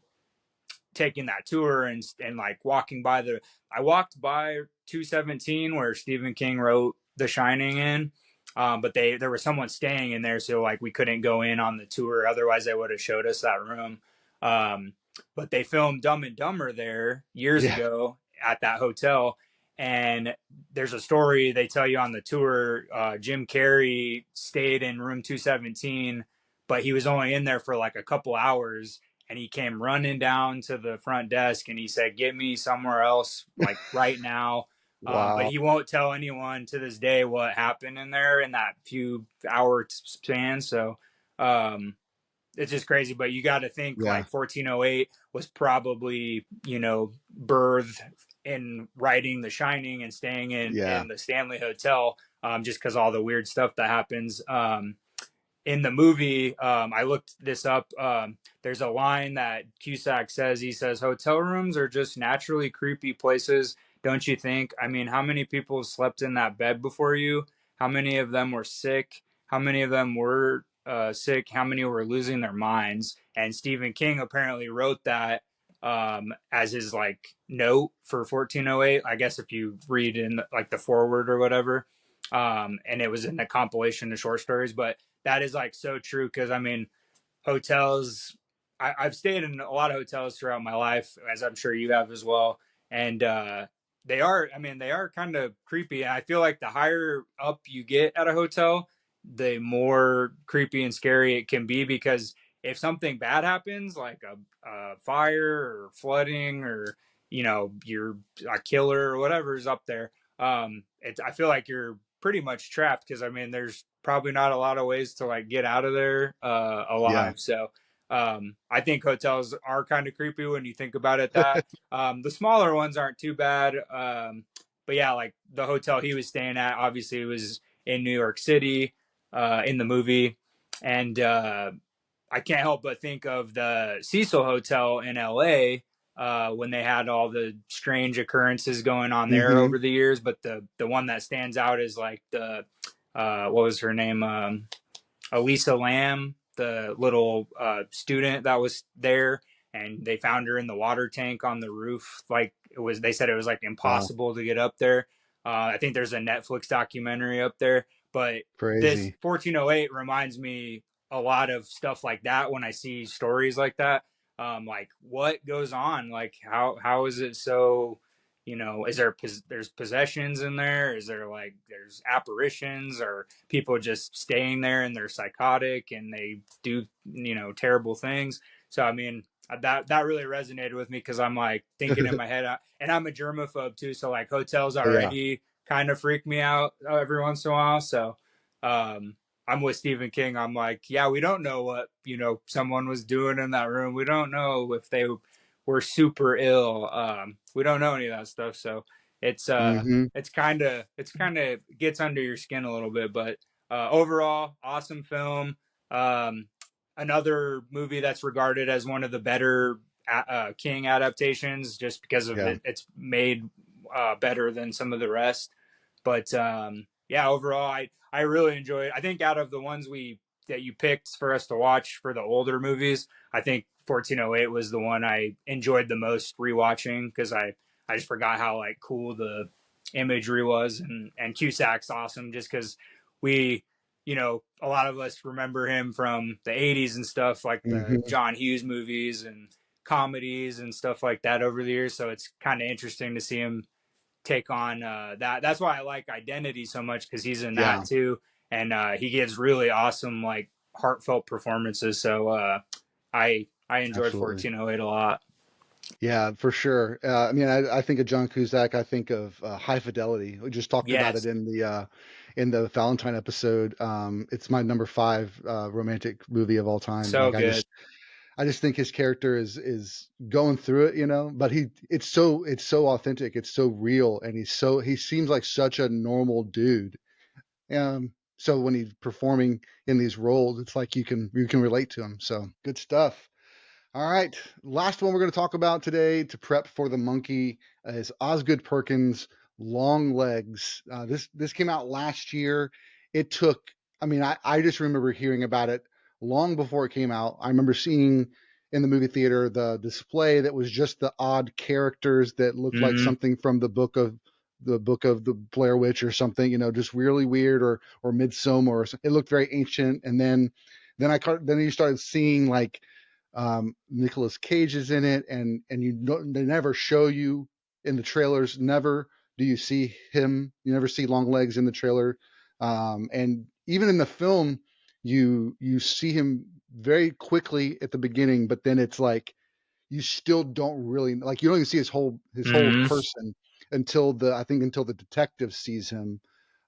Speaker 2: taking that tour and like I walked by 217 where Stephen King wrote The Shining in, but there was someone staying in there, so like we couldn't go in on the tour, otherwise they would have showed us that room. um, but they filmed Dumb and Dumber there years
Speaker 1: Yeah.
Speaker 2: ago at that hotel, and there's a story they tell you on the tour. Jim Carrey stayed in room 217, but he was only in there for like a couple hours, and he came running down to the front desk and he said, "Get me somewhere else, like right now." But
Speaker 1: Wow.
Speaker 2: he won't tell anyone to this day what happened in there in that few hour span. So um, it's just crazy. But you got to think
Speaker 1: Yeah.
Speaker 2: like 1408 was probably, birthed in writing The Shining and staying
Speaker 1: Yeah.
Speaker 2: in the Stanley Hotel, just because all the weird stuff that happens. In the movie, I looked this up. There's a line that Cusack says. He says, "Hotel rooms are just naturally creepy places, don't you think? I mean, how many people slept in that bed before you? How many of them were sick? How many of them were sick? How many were losing their minds?" And Stephen King apparently wrote that as his like note for 1408. I guess if you read in like the foreword or whatever, and it was in a compilation of short stories, but that is like so true because I mean, hotels. I've stayed in a lot of hotels throughout my life, as I'm sure you have as well, and they are. I mean, they are kind of creepy. And I feel like the higher up you get at a hotel, the more creepy and scary it can be because if something bad happens, like a fire or flooding or you're a killer or whatever is up there, I feel like you're pretty much trapped because I mean, there's probably not a lot of ways to like get out of there
Speaker 1: Yeah.
Speaker 2: alive. So I think hotels are kind of creepy when you think about it. That the smaller ones aren't too bad, but yeah, like the hotel he was staying at, obviously it was in New York City in the movie, and I can't help but think of the Cecil Hotel in LA when they had all the strange occurrences going on there
Speaker 1: Hmm.
Speaker 2: over the years. But the one that stands out is like the what was her name? Elisa Lamb, the little student that was there, and they found her in the water tank on the roof. Like they said it was like
Speaker 1: Wow.
Speaker 2: impossible to get up there. I think there's a Netflix documentary up there, but this
Speaker 1: Crazy.
Speaker 2: 1408 reminds me a lot of stuff like that when I see stories like that. Like what goes on? Like how is it so? Is there's possessions in there? Is there like there's apparitions or people just staying there and they're psychotic and they do terrible things? So I mean that really resonated with me because I'm like thinking in my head, and I'm a germaphobe too, so like hotels
Speaker 1: Yeah.
Speaker 2: already kind of freak me out every once in a while. So um I'm with Stephen King. I'm like, yeah, we don't know what someone was doing in that room. We don't know if they were super ill. We don't know any of that stuff. So it's
Speaker 1: Hmm.
Speaker 2: it's kind of gets under your skin a little bit. But overall, awesome film. Um, Another movie that's regarded as one of the better King adaptations, just because of
Speaker 1: Yeah.
Speaker 2: it's made better than some of the rest. But yeah, overall, I really enjoyed it. I think out of the ones that you picked for us to watch for the older movies, I think 1408 was the one I enjoyed the most rewatching because I just forgot how like cool the imagery was, and Cusack's awesome just because we a lot of us remember him from the 80s and stuff like the
Speaker 1: Hmm.
Speaker 2: John Hughes movies and comedies and stuff like that over the years. So it's kind of interesting to see him take on that. That's why I like Identity so much because he's in
Speaker 1: Yeah.
Speaker 2: that too, and he gives really awesome like heartfelt performances. So I enjoyed
Speaker 1: Absolutely.
Speaker 2: 1408 a lot.
Speaker 1: Yeah, for sure. I mean, I think of John Cusack. I think of High Fidelity. We just talked about it
Speaker 2: Yes,
Speaker 1: in the Valentine episode. It's my number five romantic movie of all time.
Speaker 2: so
Speaker 1: Like
Speaker 2: good.
Speaker 1: I just think his character is going through it, you know. But it's so authentic. It's so real, and he seems like such a normal dude. So when he's performing in these roles, it's like you can relate to him. So good stuff. All right, last one we're going to talk about today to prep for the monkey is Osgood Perkins' Longlegs. This came out last year. It took, I mean, I just remember hearing about it long before it came out. I remember seeing in the movie theater the display that was just the odd characters that looked like
Speaker 2: Hmm.
Speaker 1: something from the book of the Blair Witch or something, you know, just really weird or Midsummer or it looked very ancient. And then you started seeing like Nicolas Cage is in it, and they never show you in the trailers. Never do you see him. You never see Longlegs in the trailer, and even in the film, you see him very quickly at the beginning, but then it's like you still don't really like you don't even see his whole
Speaker 2: Hmm.
Speaker 1: person until the detective sees him.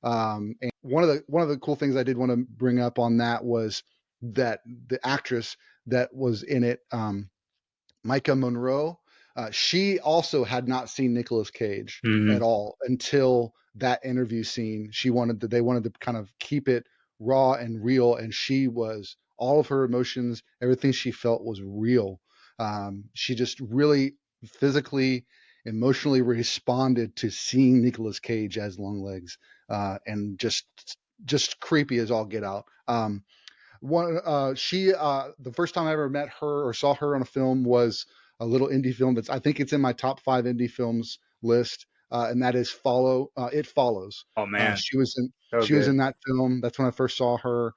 Speaker 1: And one of the cool things I did want to bring up on that was that the actress that was in it, Micah Monroe, she also had not seen Nicolas Cage
Speaker 2: Hmm.
Speaker 1: at all until that interview scene. They wanted to kind of keep it raw and real, and she was all of her emotions, everything she felt was real. She just really physically, emotionally responded to seeing Nicolas Cage as Longlegs, and just creepy as all get out. One she The first time I ever met her or saw her on a film was a little indie film that's I think it's in my top five indie films list, and that is Follow It Follows.
Speaker 2: Oh man, so
Speaker 1: She was
Speaker 2: good.
Speaker 1: in that film. That's when I first saw her.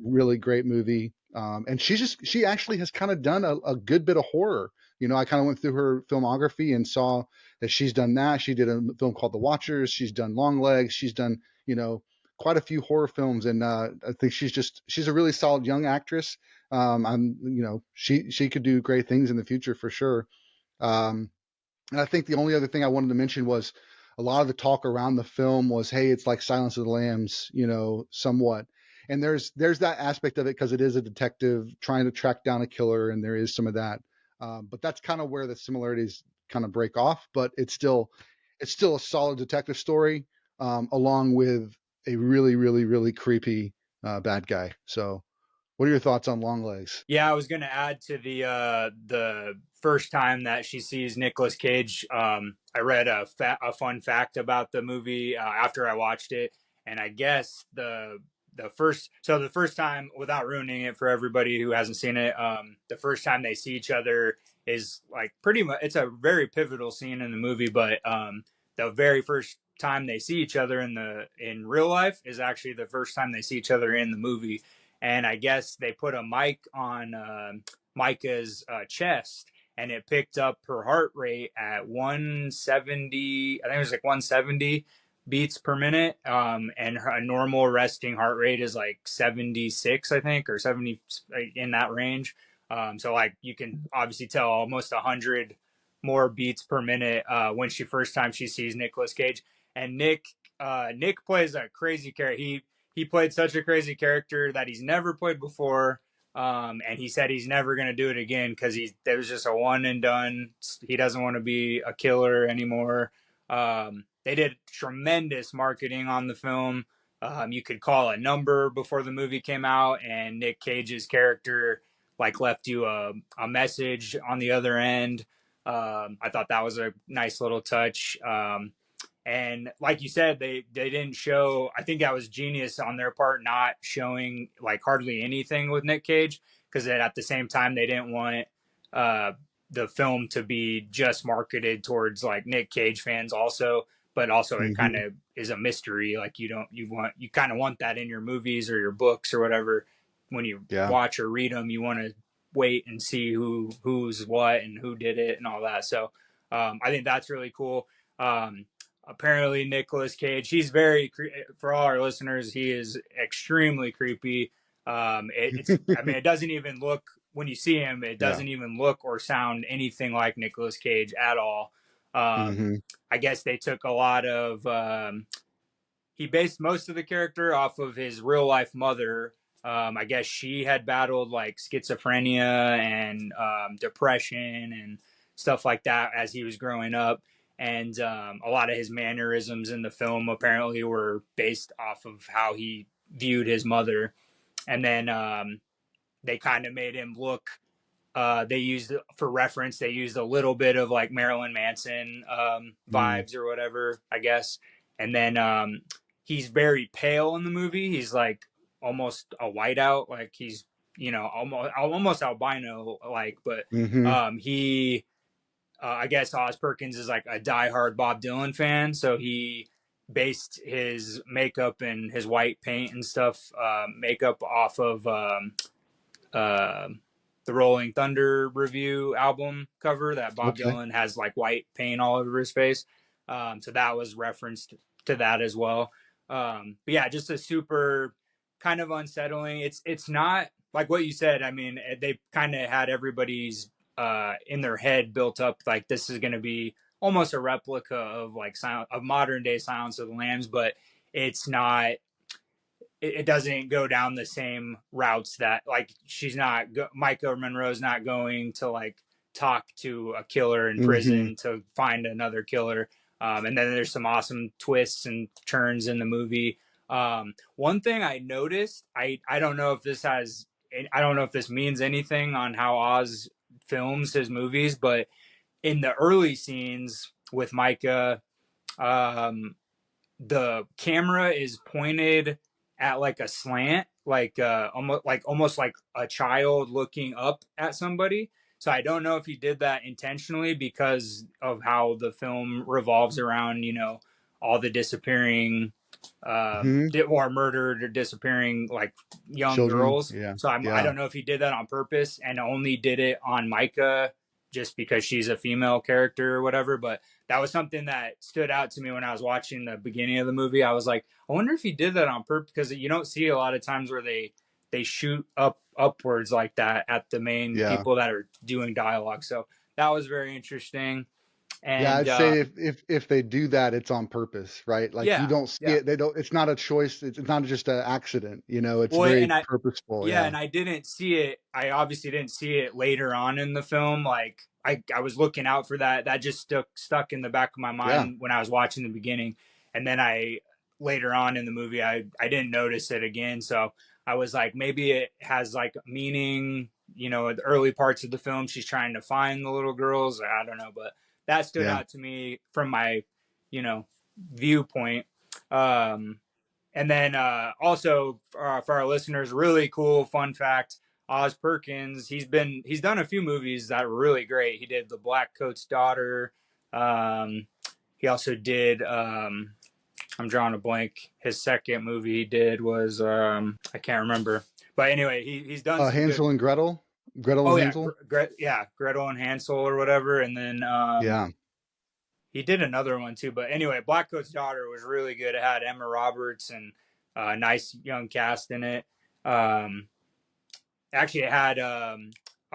Speaker 1: Really great movie. And she actually has kind of done a good bit of horror. You know, I kind of went through her filmography and saw that she's done that. She did a film called The Watchers. She's done Longlegs. She's done, you know, quite a few horror films, and I think she's a really solid young actress. She could do great things in the future for sure. Um, and I think the only other thing I wanted to mention was a lot of the talk around the film was, hey, it's like Silence of the Lambs, you know, somewhat. And there's that aspect of it because it is a detective trying to track down a killer, and there is some of that. But that's kind of where the similarities kind of break off. But it's still a solid detective story, along with a really, really, really creepy bad guy. So, what are your thoughts on Longlegs?
Speaker 2: Yeah, I was gonna add to the first time that she sees Nicolas Cage. I read a fun fact about the movie after I watched it, and I guess the first time, without ruining it for everybody who hasn't seen it, the first time they see each other is like pretty much it's a very pivotal scene in the movie, but the very first time they see each other in real life is actually the first time they see each other in the movie, and I guess they put a mic on Micah's chest, and it picked up her heart rate at 170. I think it was like 170 beats per minute, and a normal resting heart rate is like 76, I think, or 70 in that range. So like you can obviously tell almost 100 more beats per minute when first time she sees Nicolas Cage, and Nick plays a crazy character. He played such a crazy character that he's never played before. And he said he's never going to do it again because there was just a one and done. He doesn't want to be a killer anymore. They did tremendous marketing on the film. You could call a number before the movie came out, and Nick Cage's character like left you a message on the other end. I thought that was a nice little touch. And like you said, they didn't show. I think that was genius on their part, not showing like hardly anything with Nick Cage, because at the same time they didn't want uh, the film to be just marketed towards like Nick Cage fans also, but also it kind
Speaker 1: Mm-hmm.
Speaker 2: of is a mystery. Like you kind of want that in your movies or your books or whatever. When you
Speaker 1: Yeah.
Speaker 2: watch or read them, you want to wait and see who's what and who did it and all that. So I think that's really cool. Um, Apparently Nicolas Cage, he's for all our listeners, he is extremely creepy. It's I mean it doesn't even look when you see him, it
Speaker 1: Yeah.
Speaker 2: doesn't even look or sound anything like Nicolas Cage at all. Um,
Speaker 1: Mm-hmm.
Speaker 2: I guess they took a lot of he based most of the character off of his real life mother. I guess she had battled like schizophrenia and depression and stuff like that as he was growing up. And a lot of his mannerisms in the film apparently were based off of how he viewed his mother. And then they kind of made him look they used for reference. They used a little bit of like Marilyn Manson
Speaker 1: Mm.
Speaker 2: vibes or whatever, I guess. And then he's very pale in the movie. He's like almost a whiteout, like he's almost albino like. But
Speaker 1: Mm-hmm.
Speaker 2: he, I guess Oz Perkins is like a diehard Bob Dylan fan, so he based his makeup and his white paint and stuff makeup off of uh, the Rolling Thunder review album cover that Bob
Speaker 1: Okay.
Speaker 2: Dylan has like white paint all over his face. So that was referenced to that as well. But yeah, just a super kind of unsettling. It's not like what you said. I mean, they kind of had everybody's in their head built up like this is going to be almost a replica of like of modern day Silence of the Lambs, but it's not it doesn't go down the same routes that like she's not Micah Monroe's not going to like talk to a killer in
Speaker 1: Mm-hmm.
Speaker 2: prison to find another killer. And then there's some awesome twists and turns in the movie. One thing I noticed, I don't know if this has, I don't know if this means anything on how Oz films his movies, but in the early scenes with Micah, um, the camera is pointed at like a slant, like almost like a child looking up at somebody. So I don't know if he did that intentionally because of how the film revolves around, all the disappearing
Speaker 1: Mm-hmm.
Speaker 2: or murdered or disappearing like young
Speaker 1: Children.
Speaker 2: girls.
Speaker 1: Yeah.
Speaker 2: So I
Speaker 1: Yeah.
Speaker 2: don't know if he did that on purpose and only did it on Micah just because she's a female character or whatever. But that was something that stood out to me when I was watching the beginning of the movie. I was like, I wonder if he did that on purpose because you don't see a lot of times where they shoot upwards like that at the main
Speaker 1: Yeah.
Speaker 2: people that are doing dialogue. So that was very interesting.
Speaker 1: Yeah,
Speaker 2: And
Speaker 1: I'd say if they do that, it's on purpose, right? Like you
Speaker 2: yeah,
Speaker 1: don't see
Speaker 2: yeah.
Speaker 1: it, they don't. It's not a choice. It's not just an accident. It's
Speaker 2: Well,
Speaker 1: very
Speaker 2: and I
Speaker 1: purposeful.
Speaker 2: yeah,
Speaker 1: Yeah.
Speaker 2: and I didn't see it. I obviously didn't see it later on in the film. Like I was looking out for that. That just stuck in the back of my
Speaker 1: Yeah.
Speaker 2: mind when I was watching the beginning, and then I later on in the movie I didn't notice it again. So I was like, maybe it has like meaning. The early parts of the film, she's trying to find the little girls. I don't know, but that stood
Speaker 1: Yeah.
Speaker 2: out to me from my viewpoint. Um, and then also for our listeners, really cool fun fact: Oz Perkins. He's done a few movies that were really great. He did The Black Coat's Daughter. He also did. I'm drawing a blank. His second movie he did was I can't remember. But anyway, he's done some good.
Speaker 1: Hansel and Gretel. Gretel
Speaker 2: Oh
Speaker 1: and
Speaker 2: yeah,
Speaker 1: Hansel.
Speaker 2: yeah, Gretel and Hansel or whatever. And then
Speaker 1: Yeah.
Speaker 2: he did another one too. But anyway, Black Coat's Daughter was really good. It had Emma Roberts and a nice young cast in it. Um, Actually, it had a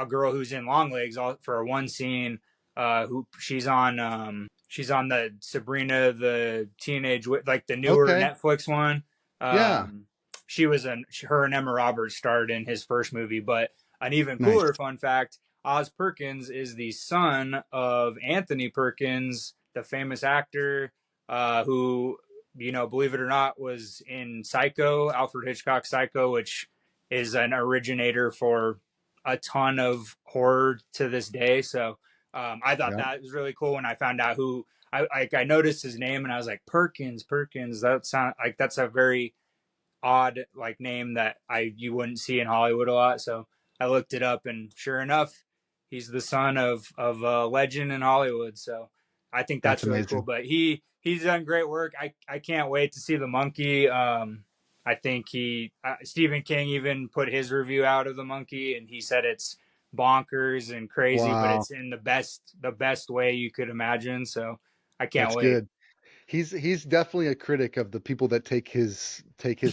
Speaker 2: girl who's in Longlegs for one scene. Who she's on the Sabrina the Teenage like the newer
Speaker 1: Okay.
Speaker 2: Netflix one.
Speaker 1: Yeah.
Speaker 2: She was her and Emma Roberts starred in his first movie. But an even
Speaker 1: Nice.
Speaker 2: cooler fun fact: Oz Perkins is the son of Anthony Perkins, the famous actor who, believe it or not, was in Psycho, Alfred Hitchcock's Psycho, which is an originator for a ton of horror to this day. So I thought
Speaker 1: Yeah.
Speaker 2: that was really cool when I found out who I noticed his name and I was like Perkins. That sound like that's a very odd like name that you wouldn't see in Hollywood a lot. So I looked it up and sure enough, he's the son of a legend in Hollywood. So I think
Speaker 1: That's
Speaker 2: that's really cool.
Speaker 1: amazing.
Speaker 2: But he's done great work. I can't wait to see The Monkey. I think Stephen King even put his review out of The Monkey, and he said it's bonkers and crazy, but
Speaker 1: Wow.
Speaker 2: it's in the best way you could imagine. So I can't
Speaker 1: That's
Speaker 2: wait.
Speaker 1: good. He's definitely a critic of the people that take his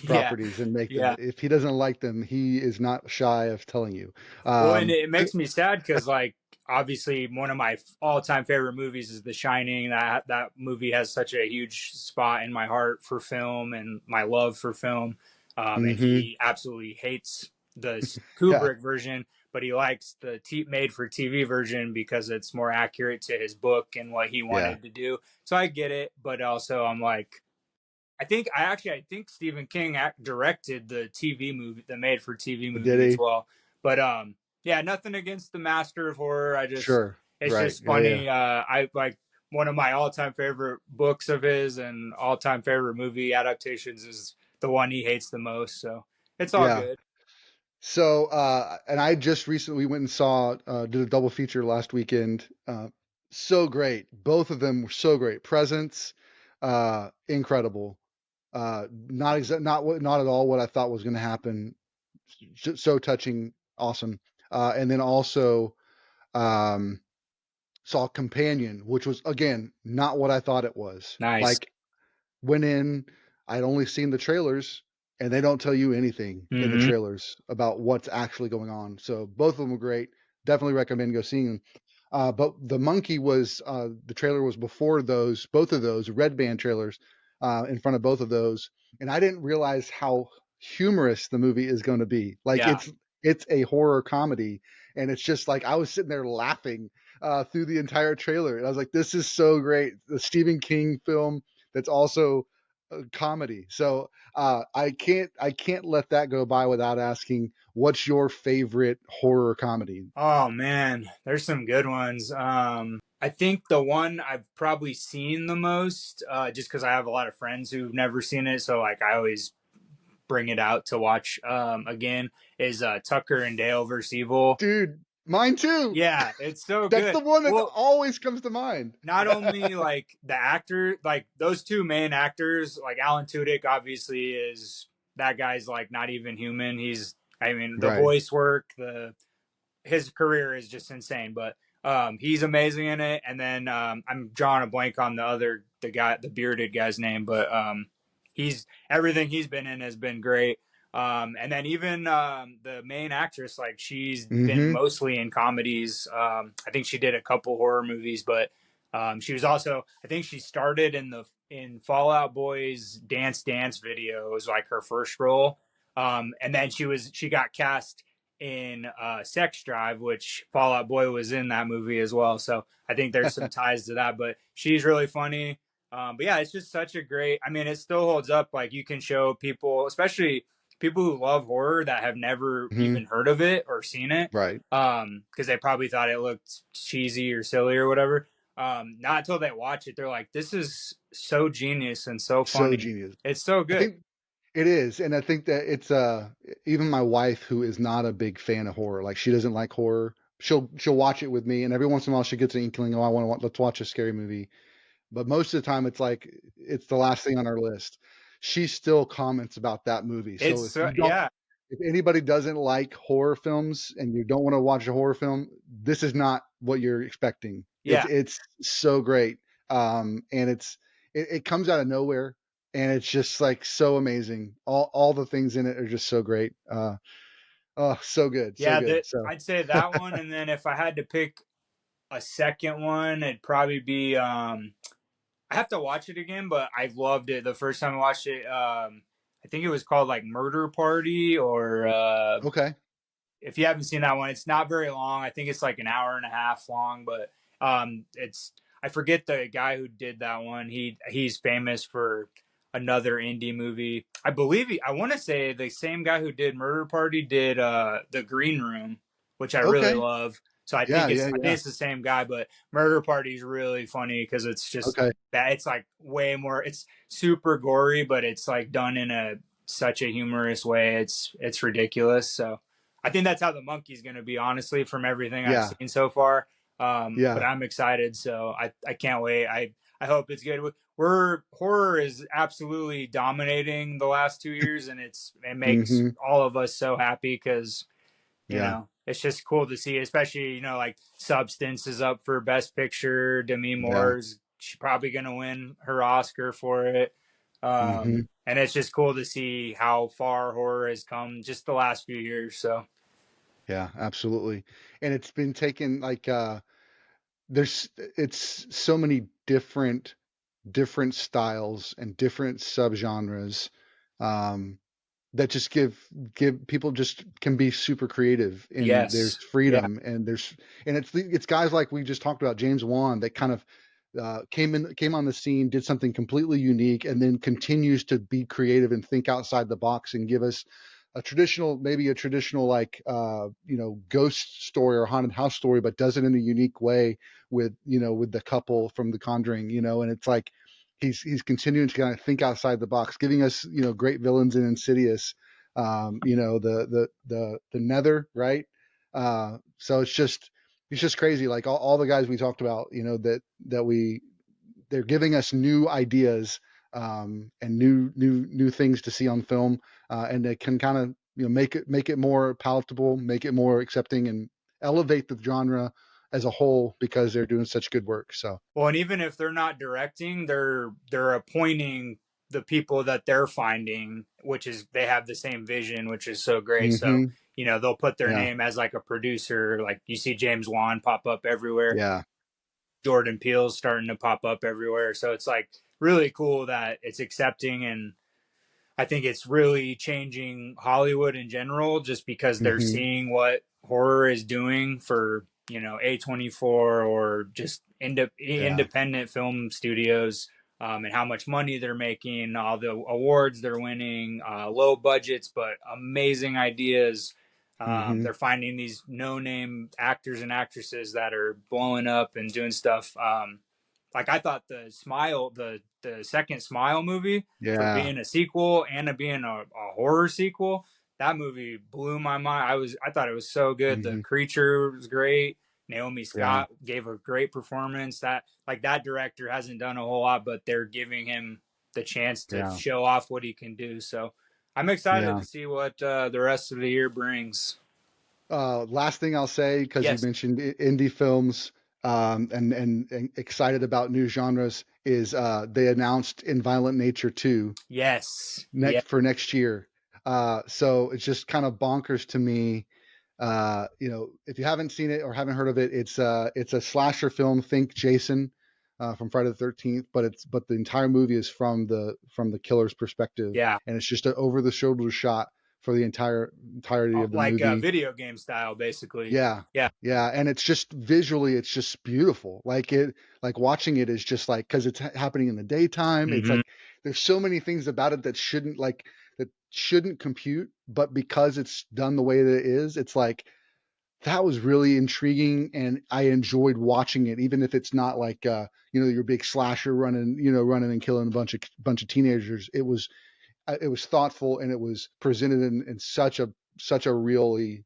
Speaker 2: Yeah,
Speaker 1: properties and make them.
Speaker 2: yeah.
Speaker 1: If he doesn't like them, he is not shy of telling you.
Speaker 2: Well, and
Speaker 1: Um,
Speaker 2: it makes me sad because, like, obviously, one of my all-time favorite movies is The Shining. That movie has such a huge spot in my heart for film and my love for film. And
Speaker 1: mhm.
Speaker 2: he absolutely hates the
Speaker 1: Yeah,
Speaker 2: Kubrick version, but he likes the made-for-TV version because it's more accurate to his book and what he
Speaker 1: yeah.
Speaker 2: wanted to do. So I get it, but also I'm like, I think Stephen King directed the TV movie, the made for TV
Speaker 1: Did
Speaker 2: movie as
Speaker 1: he?
Speaker 2: well. But yeah, nothing against the master of horror.
Speaker 1: Sure.
Speaker 2: It's
Speaker 1: Right.
Speaker 2: just
Speaker 1: Yeah, yeah.
Speaker 2: funny. I like one of my all time favorite books of his and all time favorite movie adaptations is the one he hates the most. So it's all
Speaker 1: Yeah.
Speaker 2: good.
Speaker 1: So, and I just recently went and saw, did a double feature last weekend. So great. Both of them were so great. Presence, incredible. Not at all what I thought was going to happen. So touching, awesome. And then also, um, saw Companion, which was again not what I thought it was.
Speaker 2: Nice.
Speaker 1: Like went in, I'd only seen the trailers, and they don't tell you anything in the
Speaker 2: Mm-hmm.
Speaker 1: trailers about what's actually going on. So both of them were great. Definitely recommend go seeing them. But the monkey was the trailer was before those, both of those red band trailers, in front of both of those, and I didn't realize how humorous the movie is going to be. Like
Speaker 2: Yeah.
Speaker 1: it's a horror comedy, and it's just like I was sitting there laughing through the entire trailer, and I was like, "This is so great!" The Stephen King film that's also a comedy. So I can't let that go by without asking, what's your favorite horror comedy?
Speaker 2: Oh man, there's some good ones. I think the one I've probably seen the most, just because I have a lot of friends who've never seen it, so like I always bring it out to watch again, is Tucker and Dale versus Evil.
Speaker 1: Dude, mine too.
Speaker 2: Yeah, it's so
Speaker 1: That's
Speaker 2: good.
Speaker 1: the one that
Speaker 2: Well,
Speaker 1: always comes to mind.
Speaker 2: not only like the actor, like those two main actors, like Alan Tudyk obviously is that guy's like not even human. I mean, the
Speaker 1: Right.
Speaker 2: voice work, the his career is just insane. But he's amazing in it. And then I'm drawing a blank on the guy, the bearded guy's name, but he's everything he's been in has been great. And then even the main actress, like she's been
Speaker 1: Mm-hmm.
Speaker 2: mostly in comedies. I think she did a couple horror movies, but she was also, I think she started in Fallout Boy's Dance Dance video. It was like her first role. And then she got cast in Sex Drive, which Fallout Boy was in that movie as well. So I think there's some ties to that. But she's really funny. But yeah, it's just such a great. I mean, it still holds up. Like you can show people, especially people who love horror that have never
Speaker 1: Mm-hmm.
Speaker 2: even heard of it or seen it,
Speaker 1: Right.
Speaker 2: because they probably thought it looked cheesy or silly or whatever. Not until they watch it, they're like, "This is so genius and so
Speaker 1: So
Speaker 2: funny.
Speaker 1: genius.
Speaker 2: It's so
Speaker 1: I
Speaker 2: good."
Speaker 1: think it is, and I think that it's even my wife, who is not a big fan of horror, like she doesn't like horror. She'll watch it with me, and every once in a while she gets an inkling, oh, let's watch a scary movie. But most of the time it's like it's the last thing on our list. She still comments about that movie. So
Speaker 2: It's
Speaker 1: if you don't
Speaker 2: yeah,
Speaker 1: if anybody doesn't like horror films and you don't want to watch a horror film, this is not what you're expecting. It's
Speaker 2: yeah.
Speaker 1: it's so great. And it comes out of nowhere, and it's just like so amazing. All the things in it are just so great. Oh, so good, so
Speaker 2: Yeah,
Speaker 1: good.
Speaker 2: that
Speaker 1: So
Speaker 2: I'd say that one, and then if I had to pick a second one, it'd probably be I have to watch it again, but I loved it the first time I watched it. I think it was called like Murder Party, or
Speaker 1: okay,
Speaker 2: if you haven't seen that one, it's not very long. I think it's like an hour and a half long, but it's I forget the guy who did that one. He's famous for another indie movie. I want to say the same guy who did Murder Party did The Green Room, which I really
Speaker 1: okay,
Speaker 2: love. So
Speaker 1: yeah, yeah,
Speaker 2: I think
Speaker 1: yeah,
Speaker 2: it's the same guy, but Murder Party is really funny because it's just
Speaker 1: okay,
Speaker 2: that it's like way more. It's super gory, but it's like done in a such a humorous way. It's ridiculous. So I think that's how the monkey's going to be, honestly, from everything I've
Speaker 1: yeah,
Speaker 2: seen so far. But
Speaker 1: yeah.
Speaker 2: I'm excited, so I can't wait. I hope it's good. Horror is absolutely dominating the last 2 years, and it makes
Speaker 1: Mm-hmm.
Speaker 2: all of us so happy because
Speaker 1: Yeah.
Speaker 2: it's just cool to see, especially like Substance is up for Best Picture. Demi
Speaker 1: Yeah.
Speaker 2: Moore's she's probably going to win her Oscar for it.
Speaker 1: Mm-hmm.
Speaker 2: And it's just cool to see how far horror has come just the last few years. So
Speaker 1: Yeah, absolutely. And it's been taken like there's it's so many different styles and different subgenres um, that just give people just can be super creative, and there's
Speaker 2: yes, yeah.
Speaker 1: freedom, and it's guys like we just talked about, James Wan, that kind of came on the scene, did something completely unique, and then continues to be creative and think outside the box and give us maybe a traditional like ghost story or haunted house story, but does it in a unique way with with the couple from The Conjuring, and it's like he's continuing to kind of think outside the box, giving us great villains in Insidious, the Nether, right? So it's just crazy. Like all the guys we talked about, they're giving us new ideas, and new things to see on film, and they can kind of make it more palatable, make it more accepting, and elevate the genre as a whole because they're doing such good work. So.
Speaker 2: Well, and even if they're not directing, they're appointing the people that they're finding, which is they have the same vision, which is so great. So
Speaker 1: Mm-hmm.
Speaker 2: they'll put their
Speaker 1: Yeah.
Speaker 2: name as like a producer. Like you see James Wan pop up everywhere.
Speaker 1: Yeah.
Speaker 2: Jordan Peele's starting to pop up everywhere. So it's like really cool that it's accepting, and I think it's really changing Hollywood in general just because they're
Speaker 1: Mm-hmm.
Speaker 2: seeing what horror is doing for, A24 or just
Speaker 1: Yeah.
Speaker 2: independent film studios, and how much money they're making, all the awards they're winning, low budgets, but amazing ideas.
Speaker 1: Mm-hmm.
Speaker 2: They're finding these no name actors and actresses that are blowing up and doing stuff. Like I thought the second Smile movie, for
Speaker 1: Yeah.
Speaker 2: being a sequel and being a horror sequel, that movie blew my mind. I thought it was so good. The
Speaker 1: Mm-hmm.
Speaker 2: creature was great. Naomi
Speaker 1: Yeah.
Speaker 2: Scott gave a great performance. That director hasn't done a whole lot, but they're giving him the chance to
Speaker 1: Yeah.
Speaker 2: show off what he can do. So I'm excited
Speaker 1: Yeah.
Speaker 2: to see what the rest of the year brings.
Speaker 1: Last thing I'll say, because you
Speaker 2: Yes,
Speaker 1: mentioned indie films, and excited about new genres, is they announced In Violent Nature 2
Speaker 2: yes, yeah,
Speaker 1: next year. So it's just kind of bonkers to me. If you haven't seen it or haven't heard of it, it's a slasher film. Think Jason from Friday the 13th, but the entire movie is from the killer's perspective,
Speaker 2: yeah.
Speaker 1: and it's just an over the shoulder shot for the entirety of the
Speaker 2: Like a
Speaker 1: movie.
Speaker 2: video game style, basically.
Speaker 1: Yeah.
Speaker 2: Yeah.
Speaker 1: Yeah, and it's just visually, it's just beautiful. Like watching it is just like, because it's happening in the daytime. It's
Speaker 2: Hmm.
Speaker 1: like there's so many things about it that shouldn't compute, but because it's done the way that it is, it's like that was really intriguing, and I enjoyed watching it, even if it's not like your big slasher running and killing a bunch of teenagers. It was thoughtful, and it was presented in such a really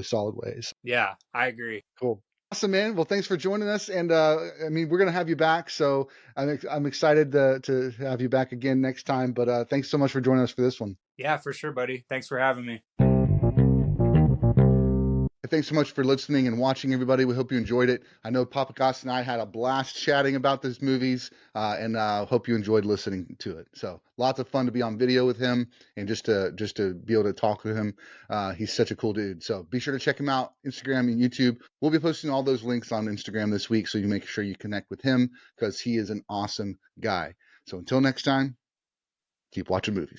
Speaker 1: solid way. So,
Speaker 2: Yeah, I agree.
Speaker 1: cool. Awesome, man. Well, thanks for joining us. And I mean, we're gonna have you back, so I'm excited to have you back again next time. But thanks so much for joining us for this one.
Speaker 2: Yeah, for sure, buddy. Thanks for having me.
Speaker 1: Thanks so much for listening and watching, everybody. We hope you enjoyed it. I know POPpaGoss and I had a blast chatting about these movies, and hope you enjoyed listening to it. So lots of fun to be on video with him, and just to be able to talk with him. He's such a cool dude. So be sure to check him out, Instagram and YouTube. We'll be posting all those links on Instagram this week, so you make sure you connect with him, because he is an awesome guy. So until next time, keep watching movies.